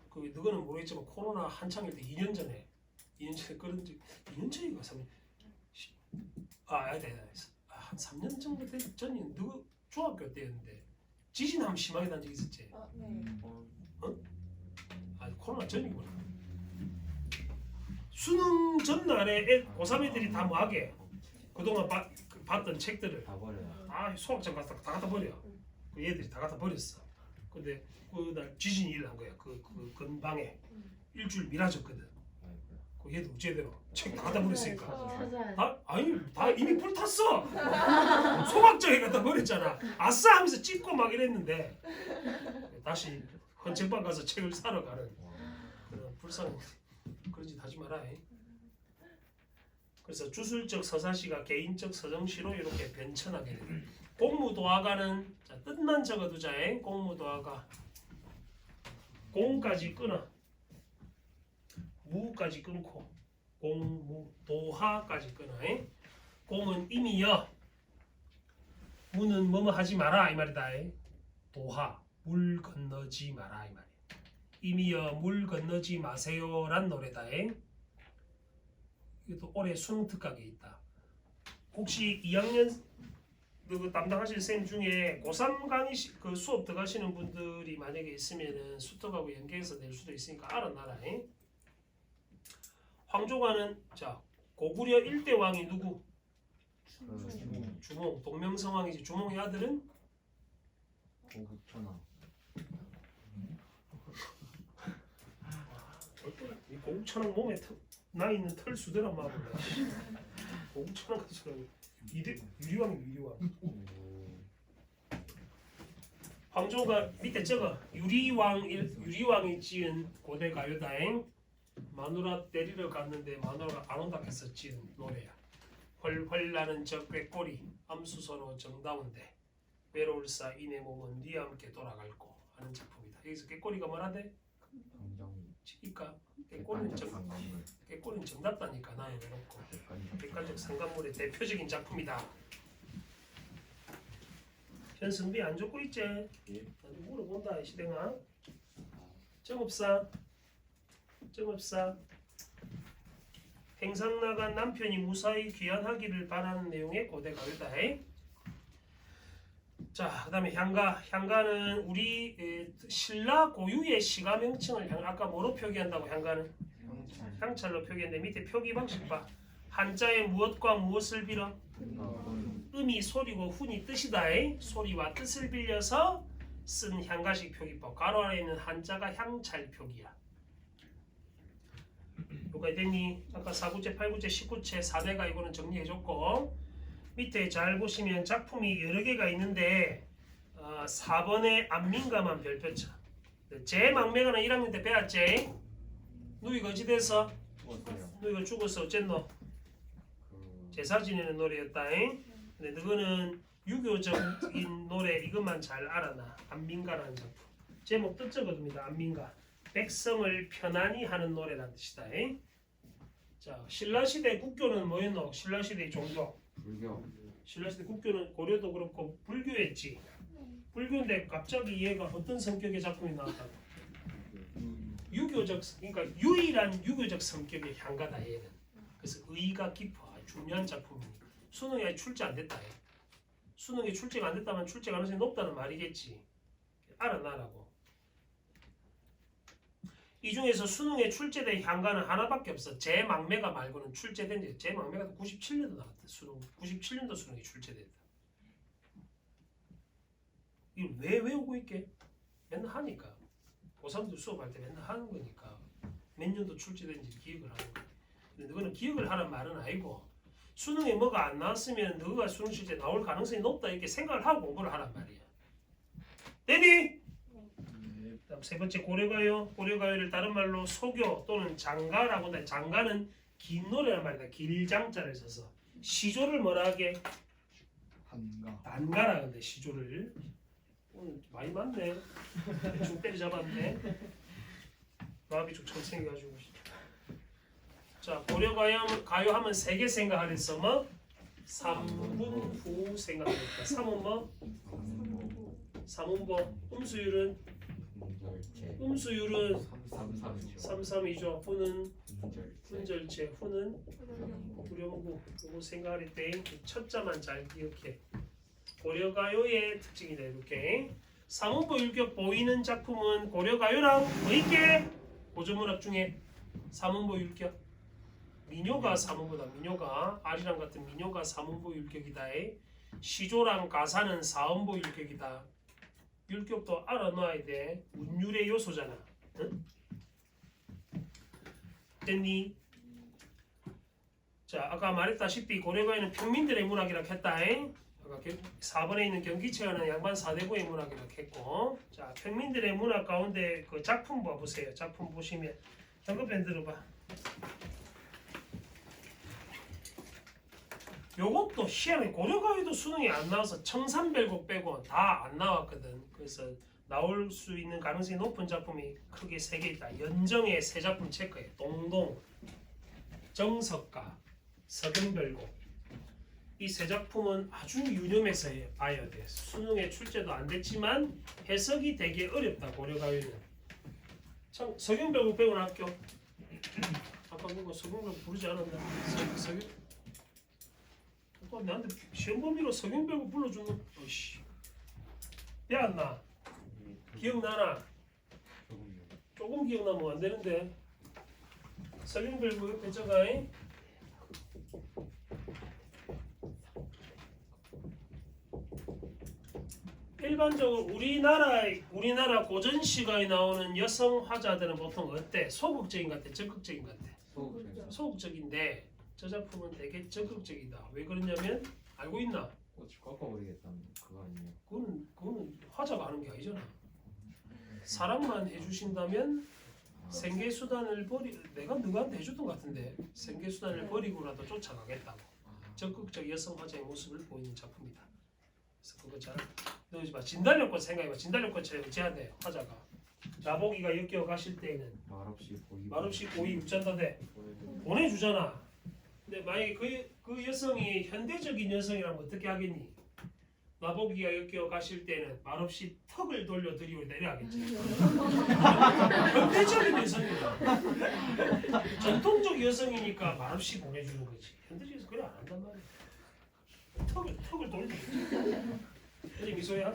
그 너는 모르겠지만 코로나 한창일 때 2년 전에 그런 적 2년 전인가 3년 한 3년 정도 전이 너 중학교 때였는데 지진 한번 심하게 난 적 있었지. 네. 코로나 전이구나. 수능 전날에 고3 애들이 다 뭐하게 그동안 봤던 책들을 다 버려요. 수학장 가서 다 갖다 버려. 그 애들이 다 갖다 버렸어. 근데 그날 지진이 일어난 거야. 그 근방에 일주일 미라졌거든. 아이고야. 그 얘도 제대로 책 다 갖다 버렸으니까. 찾아야 아니 다 이미 불탔어. 소각장에 갖다 버렸잖아. 아싸 하면서 찍고 막 이랬는데 다시 헌책방 가서 책을 사러 가는 와. 그런 불쌍한 그런 짓 하지 마라. 그래서 주술적 서사시가 개인적 서정시로 이렇게 변천하게 되는. 공무도화가는 자, 뜻만 적어두자. 공무도화가 공까지 끊어 무까지 끊고 공무도화까지 끊어. 공은 임이여 무는 뭐뭐 하지 마라 이 말이다. 도화 물 건너지 마라 이 말이야. 임이여 물 건너지 마세요란 노래다. 이것도 올해 수능 특강에 있다. 혹시 2학년 그 담당하실 선생님 중에 고3 강의 그 수업 들어가시는 분들이 만약에 있으면은 수특하고 연계해서 낼 수도 있으니까 알아놔라. 황조가는 자 고구려 1대 왕이 누구? 주몽. 동명성왕이지. 주몽의 아들은 고국천하. 이 고국천왕 몸에 나 있는 털 수대란 말이야. 고국천왕 것처럼 유리왕. 황조가 밑에 적어 유리왕이 지은 고대 가요다행. 마누라 때리러 갔는데 마누라가 안 온다 해서 지은 노래야. 헐헐 나는 저 꾀꼬리 암수서로 정다운데 외로울사 이내 몸은 네 함께 돌아갈고 하는 작품이다. 여기서 꾀꼬리가 뭐라대? 정정. 그러니까 꾀꼬리는 정답다니까. 나는 외롭고 객관적 상관물의 대표적인 작품이다. 현승비 안 좋고 있지? 예. 나도 물어본다. 시댕아 정업사 행상 나간 남편이 무사히 귀환하기를 바라는 내용의 고대 가요다. 자, 그다음에 향가는 우리 신라 고유의 시가 명칭을 아까 뭐로 표기한다고? 향가는 향찰로 표기했는데 밑에 표기 방식 봐. 한자에 무엇과 무엇을 빌어? 음이 소리고 훈이 뜻이다. 소리와 뜻을 빌려서 쓴 향가식 표기법. 가로 아래 있는 한자가 향찰 표기야. 요가 됐니? 아까 4구째, 8구째, 19채 4대가 이거는 정리해줬고 밑에 잘 보시면 작품이 여러 개가 있는데 4번에 안민가만 별표쳐. 제망매가는 1학년 때 배웠지? 누이가 어찌 돼서? 죽었어요. 누이가 죽어서 어쨌노? 제사 지내는 노래였다. 근데 너는 유교적인 노래 이것만 잘 알아놔. 안민가라는 작품. 제목 뜻적어둡니다. 안민가. 백성을 편안히 하는 노래라는 뜻이다. 자, 신라시대 국교는 뭐였노? 신라시대의 종교. 불교. 신라시대 국교는 고려도 그렇고 불교였지. 불교인데 갑자기 얘가 어떤 성격의 작품이 나왔다고? 유교적, 그러니까 유일한 유교적 성격의 향가다 얘는. 그래서 의의가 깊어. 중요한 작품이니까. 수능에 출제 안 됐다. 수능에 출제가 안 됐다면 출제 가능성이 높다는 말이겠지. 알아놔라고. 이 중에서 수능에 출제된 향가는 하나밖에 없어. 제망매가 말고는 출제된 게 제망매가 97년도 나왔다. 수능 97년도 수능에 출제됐다. 이걸 왜 외우고 있게? 맨날 하니까. 고3도 수업할 때 맨날 하는 거니까. 몇 년도 출제된지 기억을 하는 거야. 근데 너는 기억을 하란 말은 아니고 수능에 뭐가 안 나왔으면 너가 수능 실제 나올 가능성이 높다 이렇게 생각을 하고 공부를 하란 말이야. 되니? 다음 세 번째 고려가요. 고려가요를 다른 말로 소교 또는 장가라고 한다. 장가는 긴 노래란 말이다. 길장자를 써서 시조를 뭐라 하게? 단가라 근데 시조를 오늘 많이 맞네. 대충 때려잡았네. 마음이 좀 천생해가지고. 자, 고려가요 하면 세 개 생각하랬어. 뭐? 3분 후 생각하랬다. 3은 뭐? 삼음보. 음수율은 332죠. 후는 분절체. 후는 불용구. 요거 생각할 때 첫 자만 잘 기억해. 고려가요의 특징이다. 이렇게. 삼음보 율격 보이는 작품은 고려가요랑 뭐 있게? 고전문학 중에 삼음보 율격. 민요가 사문보다 민요가 아리랑 같은 민요가 사문보 율격이다. 시조랑 가사는 사음보 율격이다. 율격도 알아놔야 돼. 운율의 요소잖아. 응? 됐니? 자, 아까 말했다시피 고려가에는 평민들의 문학이라 했다. 아까 4번에 있는 경기체화는 양반 사대부의 문학이라 했고, 자, 평민들의 문학 가운데 그 작품 봐보세요. 작품 보시면 현급편 들어봐. 요것도 희한해. 고려가에도 수능이 안 나와서 청산별곡 빼고 다 안 나왔거든. 그래서 나올 수 있는 가능성이 높은 작품이 크게 3개 있다. 연정의 3작품 체크해. 동동, 정석가, 서경별곡. 이 3작품은 아주 유념해서 봐야 돼. 수능에 출제도 안 됐지만 해석이 되게 어렵다. 고려가에는. 참 서경별곡 빼고는 학교. 아까 누가 서경별곡 부르지 않았나? 서경 또 나한테 시험 범위로 서경별곡 불러주는 어이씨. 야나 기억나나? 조금 기억나면 안 되는데. 서경별곡 옆에 저가에 일반적으로 우리나라 고전 시가에 나오는 여성 화자들은 보통 어때? 소극적인 것 같아, 적극적인 것 같아. 소극적인데 저 작품은 되게 적극적이다. 왜 그러냐면 알고 있나? 꽃을 꺾어버리겠다는 그거 아니에요? 그거는 화자가 하는 게 아니잖아. 사랑만 해주신다면 생계수단을 내가 너한테 해줬던 것 같은데 생계수단을 버리고라도 쫓아가겠다고. 적극적 여성 화자의 모습을 보이는 작품이다. 그래서 그거 잘 넣지 마. 진달래꽃 생각해봐. 진달래꽃을 어찌해야 돼? 화자가 나보기가 엮여 가실 때에는 말없이 고이 웃잔다 돼. 보내주잖아. 근데 만약에 그 여성이 현대적인 여성이라면 어떻게 하겠니? 나보기가 엮여 가실 때는 말없이 턱을 돌려 드리고 내려가겠지. 현대적인 여성이야. 전통적 여성이니까 말없이 보내주는 거지. 현대적에서 그래 안 한단 말이야. 턱을 돌리겠지. 이제 미소야.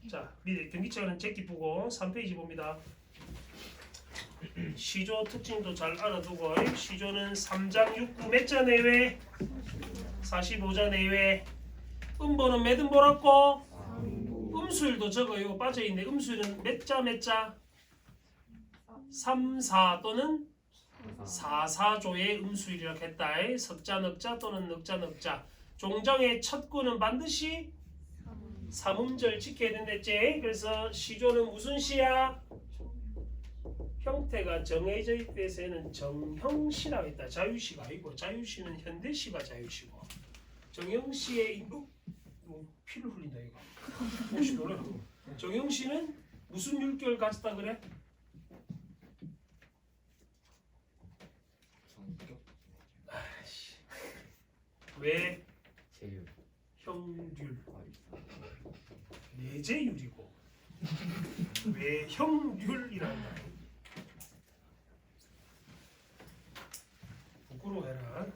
자, 밑에 경기체화는 제끼쁘고 3페이지 봅니다. 시조 특징도 잘 알아두고 시조는 3장 6구 몇 자 내외? 45자 내외. 음보는 몇 음보라고? 음수율도 적어요. 빠져있네. 음수율은 몇 자? 3, 4 또는 4, 4조의 음수율이라고 했다. 석자, 넉자 또는 넉자, 넉자. 종정의 첫 구는 반드시 삼음절 지켜야 된댔지. 그래서 시조는 무슨 시야? 형태가 정해져 있대서는 정형시라고 했다. 자유시가 아니고 자유시는 현대시가 자유시고 정형시의 피를 흘린다 이거. 혹시 놀래? 정형시는 무슨 율격을 가졌다 그래? 왜? 제율. 형률. 내재율이고 왜 형률이라는 거야? 부끄러워해라.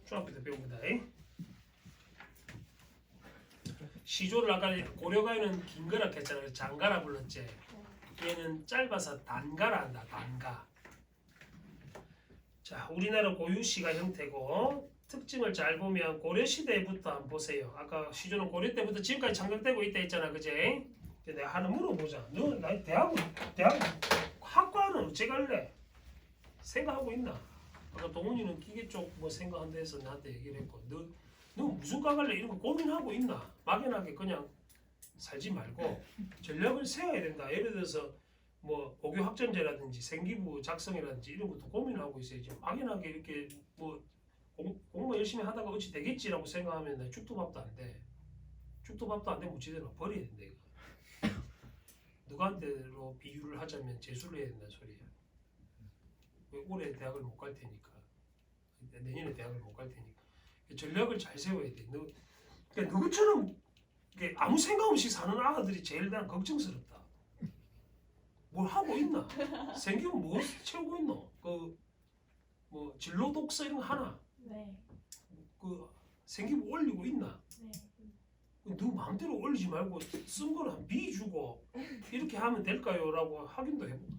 중학교 때 배운 거다. 시조를 아까 고려가에는 긴가라 했잖아. 그래서 장가라 불렀지. 얘는 짧아서 단가라 한다. 단가. 자, 우리나라 고유시가 형태고 특징을 잘 보면 고려시대부터 한번 보세요. 아까 시조는 고려 때부터 지금까지 창작되고 있다 했잖아. 그제? 내가 하나 물어보자. 너 나 대학 학과는 어째 갈래? 생각하고 있나? 아까 동훈이는 기계 쪽 뭐 생각한다 해서 나한테 얘기를 했고 너 무슨 과 갈래? 이런 거 고민하고 있나? 막연하게 그냥 살지 말고 전략을 세워야 된다. 예를 들어서 뭐 고교 학점제라든지 생기부 작성이라든지 이런 것도 고민하고 있어야지. 막연하게 이렇게 뭐 공부 열심히 하다가 어찌 되겠지라고 생각하면 죽도밥도 안 돼. 죽도밥도 안 되면 어찌되나 버려야 된다 이거. 누구한테로 비유를 하자면 재수를 해야 된다는 소리야. 왜 올해 대학을 못 갈 테니까. 내년에 대학을 못 갈 테니까. 전략을 잘 세워야 돼. 그러니까 누구처럼 아무 생각 없이 사는 아가들이 제일 난 걱정스럽다. 뭘 하고 있나? 생기면 뭐 채우고 있노? 뭐 진로 독서 이런 거 하나? 네. 생기면 올리고 있나? 네. 누구 마음대로 올리지 말고 쓴 거는 한 B 주고 이렇게 하면 될까요? 라고 확인도 해보고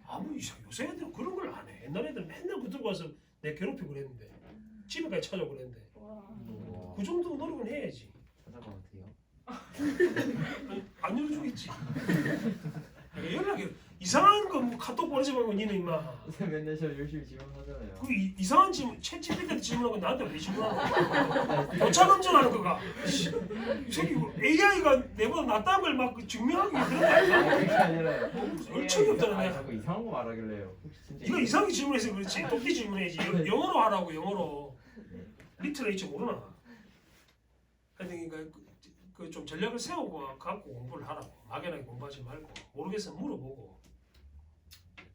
아무 이상 요새 애들은 그런 걸 안 해. 옛날 애들 맨날 붙들고 와서 내 괴롭히고 그랬는데 집에까지 찾아오고 그랬는데 와. 우와. 그 정도 노력은 해야지. 찾아가도 돼요? 아니, 안 열어주겠지. 연락이 이상한 거 뭐 카톡 보내지 말고 니는 임마 맨날 저 열심히 질문하잖아요. 그 이상한 질문 챗GPT한테 질문하고 나한테 왜 질문하는 거야? 교차 검증하는 거가 이 새끼 AI가 내보다 낫다는 걸 막 증명하기 그런 거 아니야? 그게 아니라요. 얼척이 없잖아 아니, 내가. 자꾸 이상한 거 말하길래요. 혹시 진짜 네가 이상하게 질문해서 그렇지. 똑띠 질문해야지. 영어로 하라고 영어로. 리트레이처 모르나? 하여튼 그러니까 그 좀 전략을 세우고 갖고 공부를 하라고. 막연하게 공부하지 말고 모르겠으면 물어보고.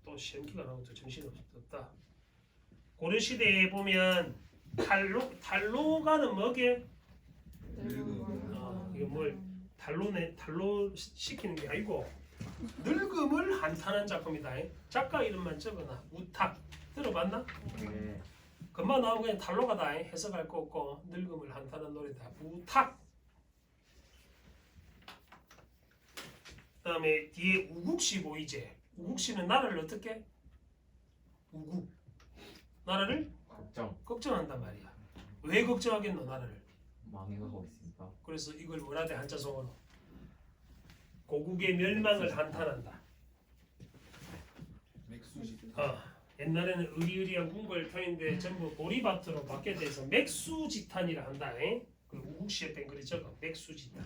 또 시험 기간 하고 또 정신이 없다. 고려 시대에 보면 탈로가는 뭐게? 이게 뭘 탈로 시키는 게 아니고 늙음을 한탄한 작품이다. 작가 이름만 적어놔. 우탁 들어봤나? 네. 금방 나오면 그냥 탈로가다. 해석할 거 없고 늙음을 한탄한 노래다. 우탁. 그다음에 뒤에 우국시 보이지? 우국시는 나라를 어떻게? 우국. 나라를 걱정한단 말이야. 왜 걱정하겠노 나라를? 망해가고 있으니까. 그래서 이걸 뭐라 돼 한자성어로? 고국의 멸망을 한탄한다. 맥수지. 옛날에는 의리의리한 궁궐 편인데 전부 보리밭으로 바뀌어서 맥수지탄이라 한다. 그 우국시에 뺀 글이 적어. 맥수지탄.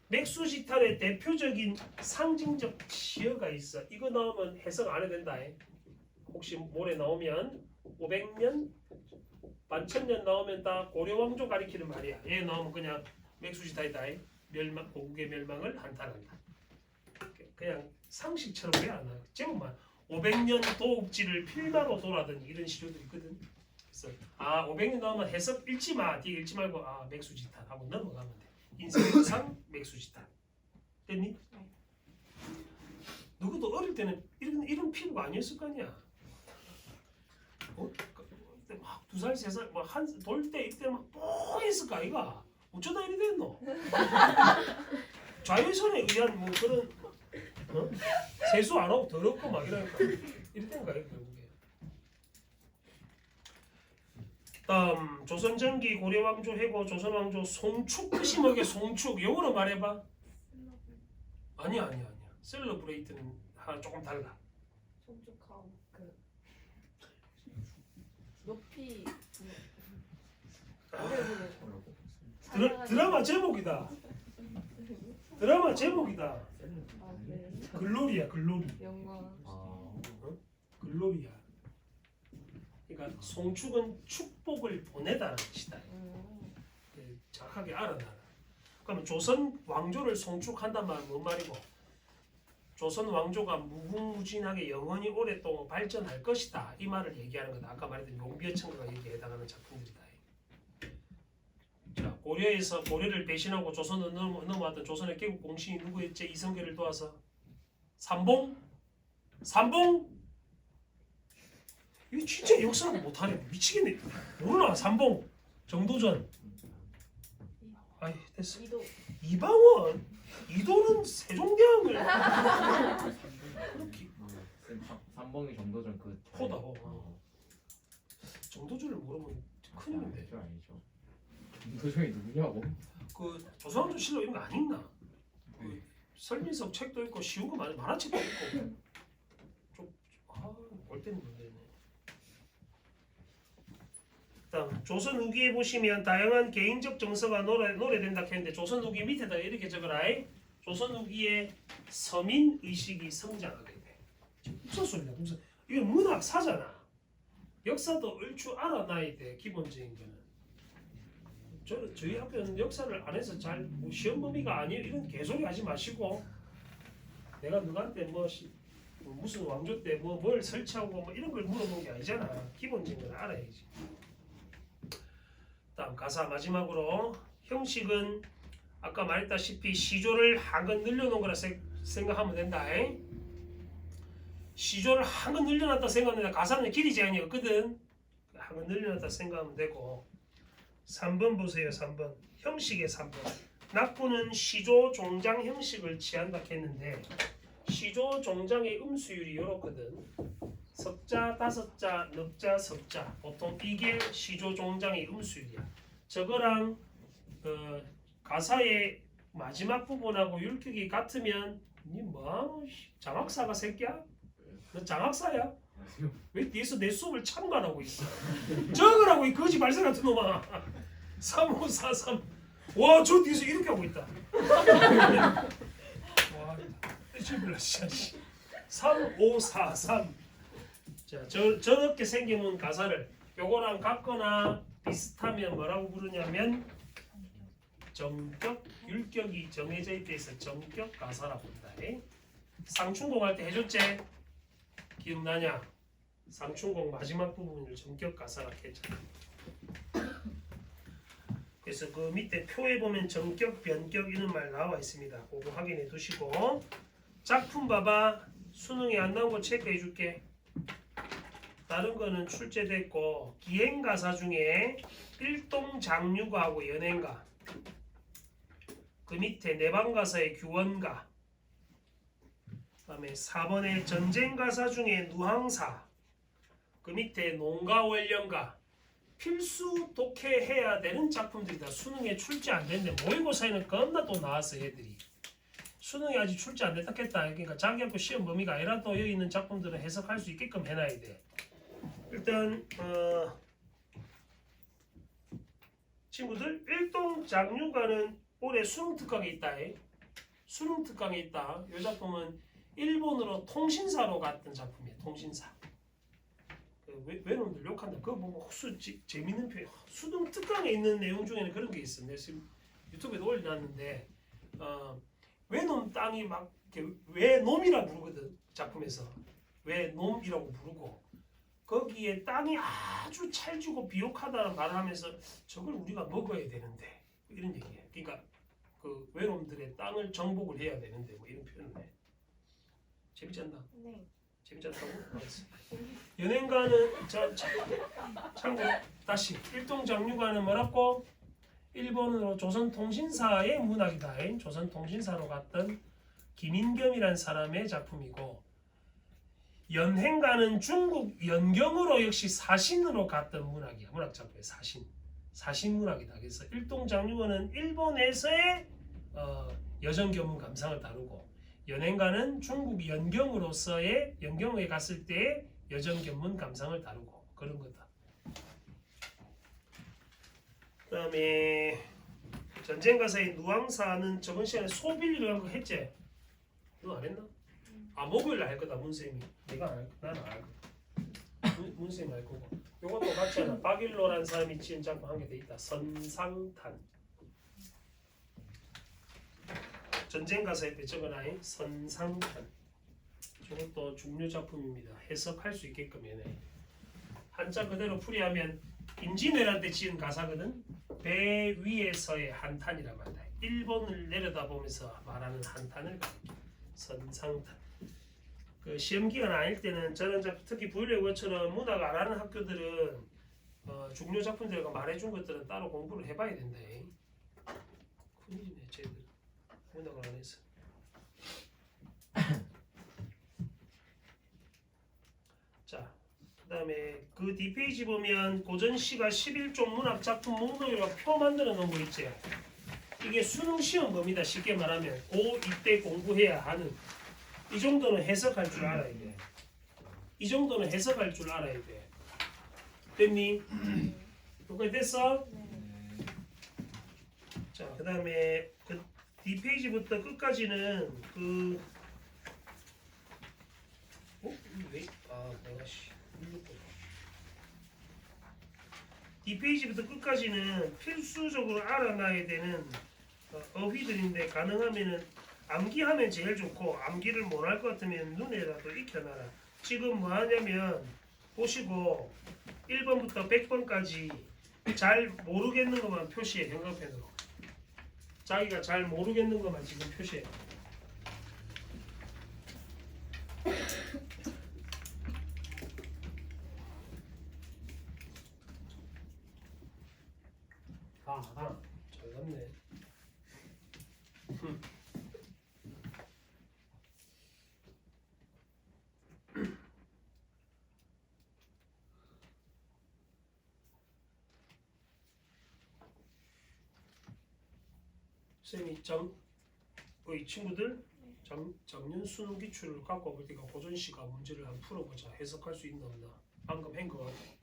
맥수지탄의 대표적인 상징적 시어가 있어. 이거 나오면 해석 안 해도 된다. 혹시 모레 나오면 500년, 1000년 나오면 다 고려 왕조 가리키는 말이야. 얘 나오면 그냥 맥수지탄이다. 멸망, 고국의 멸망을 한탄한다. 그냥 상식처럼 왜 안 나와? 제목만 500년 도읍지를 필마로 돌아든 이런 시조들이 있거든. 그래서 500년 나오면 해석 읽지 마. 뒤에 읽지 말고 맥수지탄 하고 넘어가면 돼. 인생상 맥수지탄. 됐니? 누구도 어릴 때는 이런 피부가 아니었을 거 아니야. 막 2살, 3살 돌 때 이때 막 뽀했을 거 아이가. 어쩌다 이리 됐노? 자외선에 의한 뭐 그런 세수 안 하고 더럽고 막 이러니까 이리 된 거야 결국에. 다음 조선전기 고려왕조 해고 조선왕조 송축 뜻이 뭐게? 송축 영어로 말해봐. 아니야. 셀러브레이트는 조금 달라. 송축하고 그 높이 드라마 제목이다. 드라마 제목이다. 네. 글로리야 글로리. 영광. 글로리야. 그러니까 송축은 축복을 보내다는 뜻이다. 정확하게 알아놔라. 그러면 조선 왕조를 송축한단 말은 뭔 말이고? 조선 왕조가 무궁무진하게 영원히 오랫동안 발전할 것이다. 이 말을 얘기하는 거다. 아까 말했던 용비어천가가 여기에 해당하는 작품들이다. 자, 고려를 배신하고 조선으로 넘어왔던 조선의 개국 공신이 누구였지? 이성계를 도와서 삼봉? 이거 진짜 역사를 못하네. 미치겠네. 모르나? 삼봉, 정도전. 아이 됐어. 이방원, 이도는 세종대왕을 그렇게 삼봉이 정도전 그 포다. 정도전을 모르면 큰일인데. 아니죠. 정도전이 누구냐고? 그 조선왕조 실록 이런 거 안 읽나? 그 설민석 책도 있고 쉬운 거 많이 만화책도 있고 좀볼 때는 문제네. 다음 조선 후기에 보시면 다양한 개인적 정서가 노래된다 했는데 조선 후기 밑에다 이렇게 적어라. 조선 후기에 서민 의식이 성장하게 돼. 무슨 소리야? 이게 문학사잖아. 역사도 얼추 알아놔야 돼. 기본적인 거는. 저희 학교는 역사를 안 해서 잘 시험 범위가 아니에요. 이런 개소리 하지 마시고 내가 누구한테 무슨 왕조 때 뭘 설치하고 이런 걸 물어본 게 아니잖아. 기본적인 걸 알아야지. 다음 가사 마지막으로 형식은 아까 말했다시피 시조를 한근 늘려놓은 거라 생각하면 된다. 시조를 한근 늘려놨다 생각하면 된다. 가사는 길이 제한이 없거든. 한근 늘려놨다 생각하면 되고 3번 보세요. 3번 형식의 3번 낙구는 시조 종장 형식을 취한다 했는데 시조 종장의 음수율이 이렇거든. 석자, 다섯자, 넉자, 석자. 보통 이게 시조 종장의 음수율이야. 저거랑 가사의 마지막 부분하고 율격이 같으면 니 뭐하노? 장학사가 새끼야? 너 장학사야? 왜 뒤에서 내 수업을 참관하고 있어? 적으라고 이 거지 발사 같은 놈아. 3543. 와, 저 뒤에서 이렇게 하고 있다. 와, 떼질불라 진짜. 3543. 자, 저렇게 생기는 가사를 요거랑 같거나 비슷하면 뭐라고 부르냐면 정격, 율격이 정해져 있대서 정격 가사라고 한다. 상충공 할 때 해줬지? 기억나냐? 상충공 마지막 부분을 정격 가사라고 했잖아. 그래서 그 밑에 표에 보면 정격, 변격 이런 말 나와 있습니다. 그거 확인해 두시고 작품 봐봐. 수능에 안 나온 거 체크해 줄게. 다른 거는 출제됐고 기행 가사 중에 일동 장류가하고 연행가, 그 밑에 내방 가사의 규원가, 그다음에 4번의 전쟁 가사 중에 누항사, 그 밑에 농가 원령가, 필수 독해해야 되는 작품들이다. 수능에 출제 안 됐는데 모의고사에는 겁나 또 나왔어 애들이. 수능에 아직 출제 안 됐다 했다. 그러니까 자기하고 시험 범위가 아니라도 여기 있는 작품들은 해석할 수 있게끔 해놔야 돼. 일단 친구들 일동 장류가는 올해 수능 특강에 있다. 수능 특강에 있다. 이 작품은 일본으로 통신사로 갔던 작품이에요. 통신사. 외놈들 욕한다. 그거 보면 혹수 재밌는 표현. 수능 특강에 있는 내용 중에는 그런 게 있어. 내가 지금 유튜브에도 올려놨는데 외놈 땅이 막 외놈이라 부르거든. 작품에서 외놈이라고 부르고 거기에 땅이 아주 찰지고 비옥하다는 말을 하면서 저걸 우리가 먹어야 되는데 이런 얘기예요. 그러니까 그 외놈들의 땅을 정복을 해야 되는데 뭐 이런 표현을 해. 재밌지 않나? 네. 재밌지 않다고? 알았어. 연행가는 참고 다시 일동장류가는 뭐라고? 일본으로 조선통신사의 문학이다. 조선통신사로 갔던 김인겸이라는 사람의 작품이고 연행가는 중국 연경으로 역시 사신으로 갔던 문학이야. 문학 작품의 사신 문학이다. 그래서 일동장류가는 일본에서의 여정교문 감상을 다루고 연행가는 중국 연경으로서의 연경에 갔을 때의 여정견문 감상을 다루고 그런 거다. 그 다음에 전쟁가사의 누앙사는 저번 시간에 소빌리라는 거 했지? 너 안 했나? 목요일날 할 거다 문쌤이. 내가 안 할 거야. 나는 안 할 거야. 문쌤이 할 거고. 요것도 같이 하나. 박일로라는 사람이 지은 작품 한 개 돼 있다. 선상탄. 전쟁 가사에 때 적어놔인 선상탄. 저것도 중요 작품입니다. 해석할 수 있게끔 해내. 한자 그대로 풀이하면 임진왜란 때 지은 가사거든. 배 위에서의 한탄이라고 한다. 일본을 내려다보면서 말하는 한탄을 가리켜. 선상탄. 그 시험 기간 아닐 때는 저런 작품, 특히 부일외고처럼 문학 안 하는 학교들은 중요 작품들과 말해준 것들은 따로 공부를 해봐야 된다. 큰일이네 쟤들. 문학을 안 해서. 자, 그 다음에 그 뒷페이지 보면 고전시가 11종 문학 작품 목록이라고 표 만들어 놓은 거 있지. 이게 수능 시험 범위다. 쉽게 말하면 고2 때 공부해야 하는 이 정도는 해석할 줄 알아야 돼. 이 정도는 해석할 줄 알아야 돼. 됐니? 여기까지 됐어? 네. 자, 그 다음에 그 뒷페이지부터 끝까지는 그 왜? 내가 뒷페이지부터 끝까지는 필수적으로 알아놔야 되는 어휘들인데 가능하면은 암기하면 제일 좋고 암기를 못할 것 같으면 눈에라도 익혀놔라. 지금 뭐 하냐면 보시고 1번부터 100번까지 잘 모르겠는 것만 표시해. 형광펜으로. 자기가 잘 모르겠는 것만 지금 표시해. 잘 갔네. 쌤이 이 친구들 정년 수능 기출을 갖고 볼 테니까 고전 씨가 문제를 한번 풀어보자. 해석할 수 있나 없나. 방금 한 거 같아.